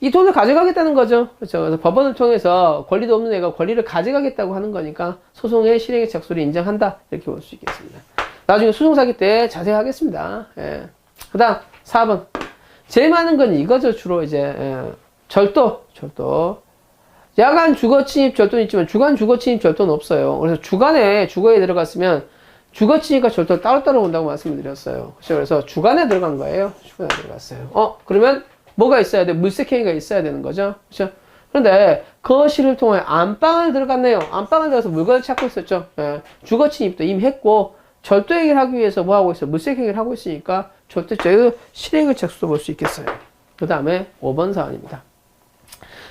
이 돈을 가져가겠다는 거죠. 그렇죠. 그래서 법원을 통해서 권리도 없는 애가 권리를 가져가겠다고 하는 거니까 소송의 실행의 착수를 인정한다. 이렇게 볼 수 있겠습니다. 나중에 소송사기 때 자세히 하겠습니다. 예. 그 다음 4번. 제일 많은 건 이거죠. 주로 이제 절도. 야간 주거 침입 절도는 있지만 주간 주거 침입 절도는 없어요. 그래서 주간에 주거에 들어갔으면 주거 침입과 절도 따로따로 온다고 말씀을 드렸어요. 그렇죠. 그래서 주간에 들어간 거예요. 주간에 들어갔어요. 그러면 뭐가 있어야 돼? 물색행위가 있어야 되는 거죠. 그렇죠? 그런데 거실을 통해 안방을 들어갔네요. 안방을 들어가서 물건을 찾고 있었죠. 예. 주거 침입도 이미 했고 절도 행위를 하기 위해서 뭐 하고 있어요? 물색행위를 하고 있으니까 절도죄의 실행을 착수도 볼 수 있겠어요. 그 다음에 5번 사안입니다.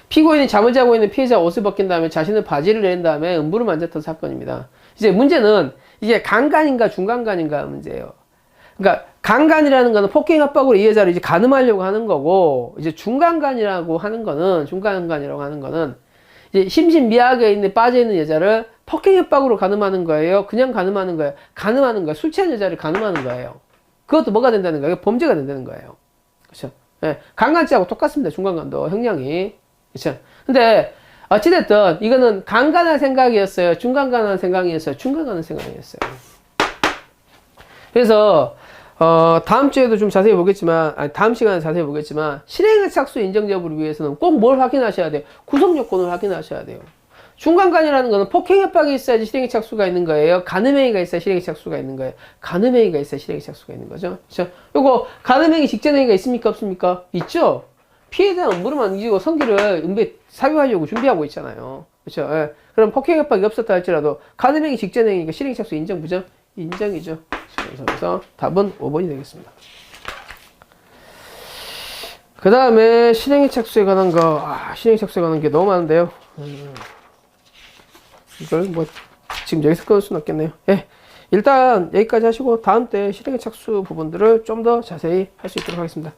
피고인이 잠을 자고 있는 피해자 옷을 벗긴 다음에 자신의 바지를 내린 다음에 음부를 만졌던 사건입니다. 이제 문제는 이게 강간인가 중간간인가 문제예요. 그러니까 강간이라는 거는 폭행 협박으로 이 여자를 이제 가늠하려고 하는 거고 이제 중간간이라고 하는 거는 이제 심신미약에 있는 빠져 있는 여자를 폭행 협박으로 가늠하는 거예요. 그냥 가늠하는 거예요. 가늠하는 거예요. 술 취한 여자를 가늠하는 거예요. 그것도 뭐가 된다는 거예요? 범죄가 된다는 거예요. 그렇죠? 예. 강간죄하고 똑같습니다. 중간간도 형량이. 그렇죠? 근데 어찌됐든 이거는 강간할 생각이었어요. 중간간할 생각이었어요. 중간간할 생각이었어요. 그래서 다음 주에도 좀 자세히 보겠지만, 다음 시간에 자세히 보겠지만, 실행의 착수 인정 여부를 위해서는 꼭 뭘 확인하셔야 돼요? 구성 요건을 확인하셔야 돼요. 중간간이라는 거는 폭행 협박이 있어야지 실행의 착수가 있는 거예요. 간음행위가 있어야 실행의 착수가 있는 거예요. 간음행위가 있어야 실행의 착수가 있는 거죠. 그렇죠? 요거 간음행위 직전행위가 있습니까? 없습니까? 있죠? 피해자는 음부를 만지고 성기를 은배 삽입하려고 준비하고 있잖아요. 그렇죠? 예. 그럼 폭행 협박이 없었다 할지라도 간음행위 직전행위가 실행의 착수 인정, 부정? 인정이죠. 그래서 답은 5번이 되겠습니다. 그 다음에 실행의 착수에 관한 거, 실행의 착수에 관한 게 너무 많은데요. 이걸 뭐 지금 여기서 끊을 수는 없겠네요. 예, 일단 여기까지 하시고 다음 때 실행의 착수 부분들을 좀 더 자세히 할 수 있도록 하겠습니다.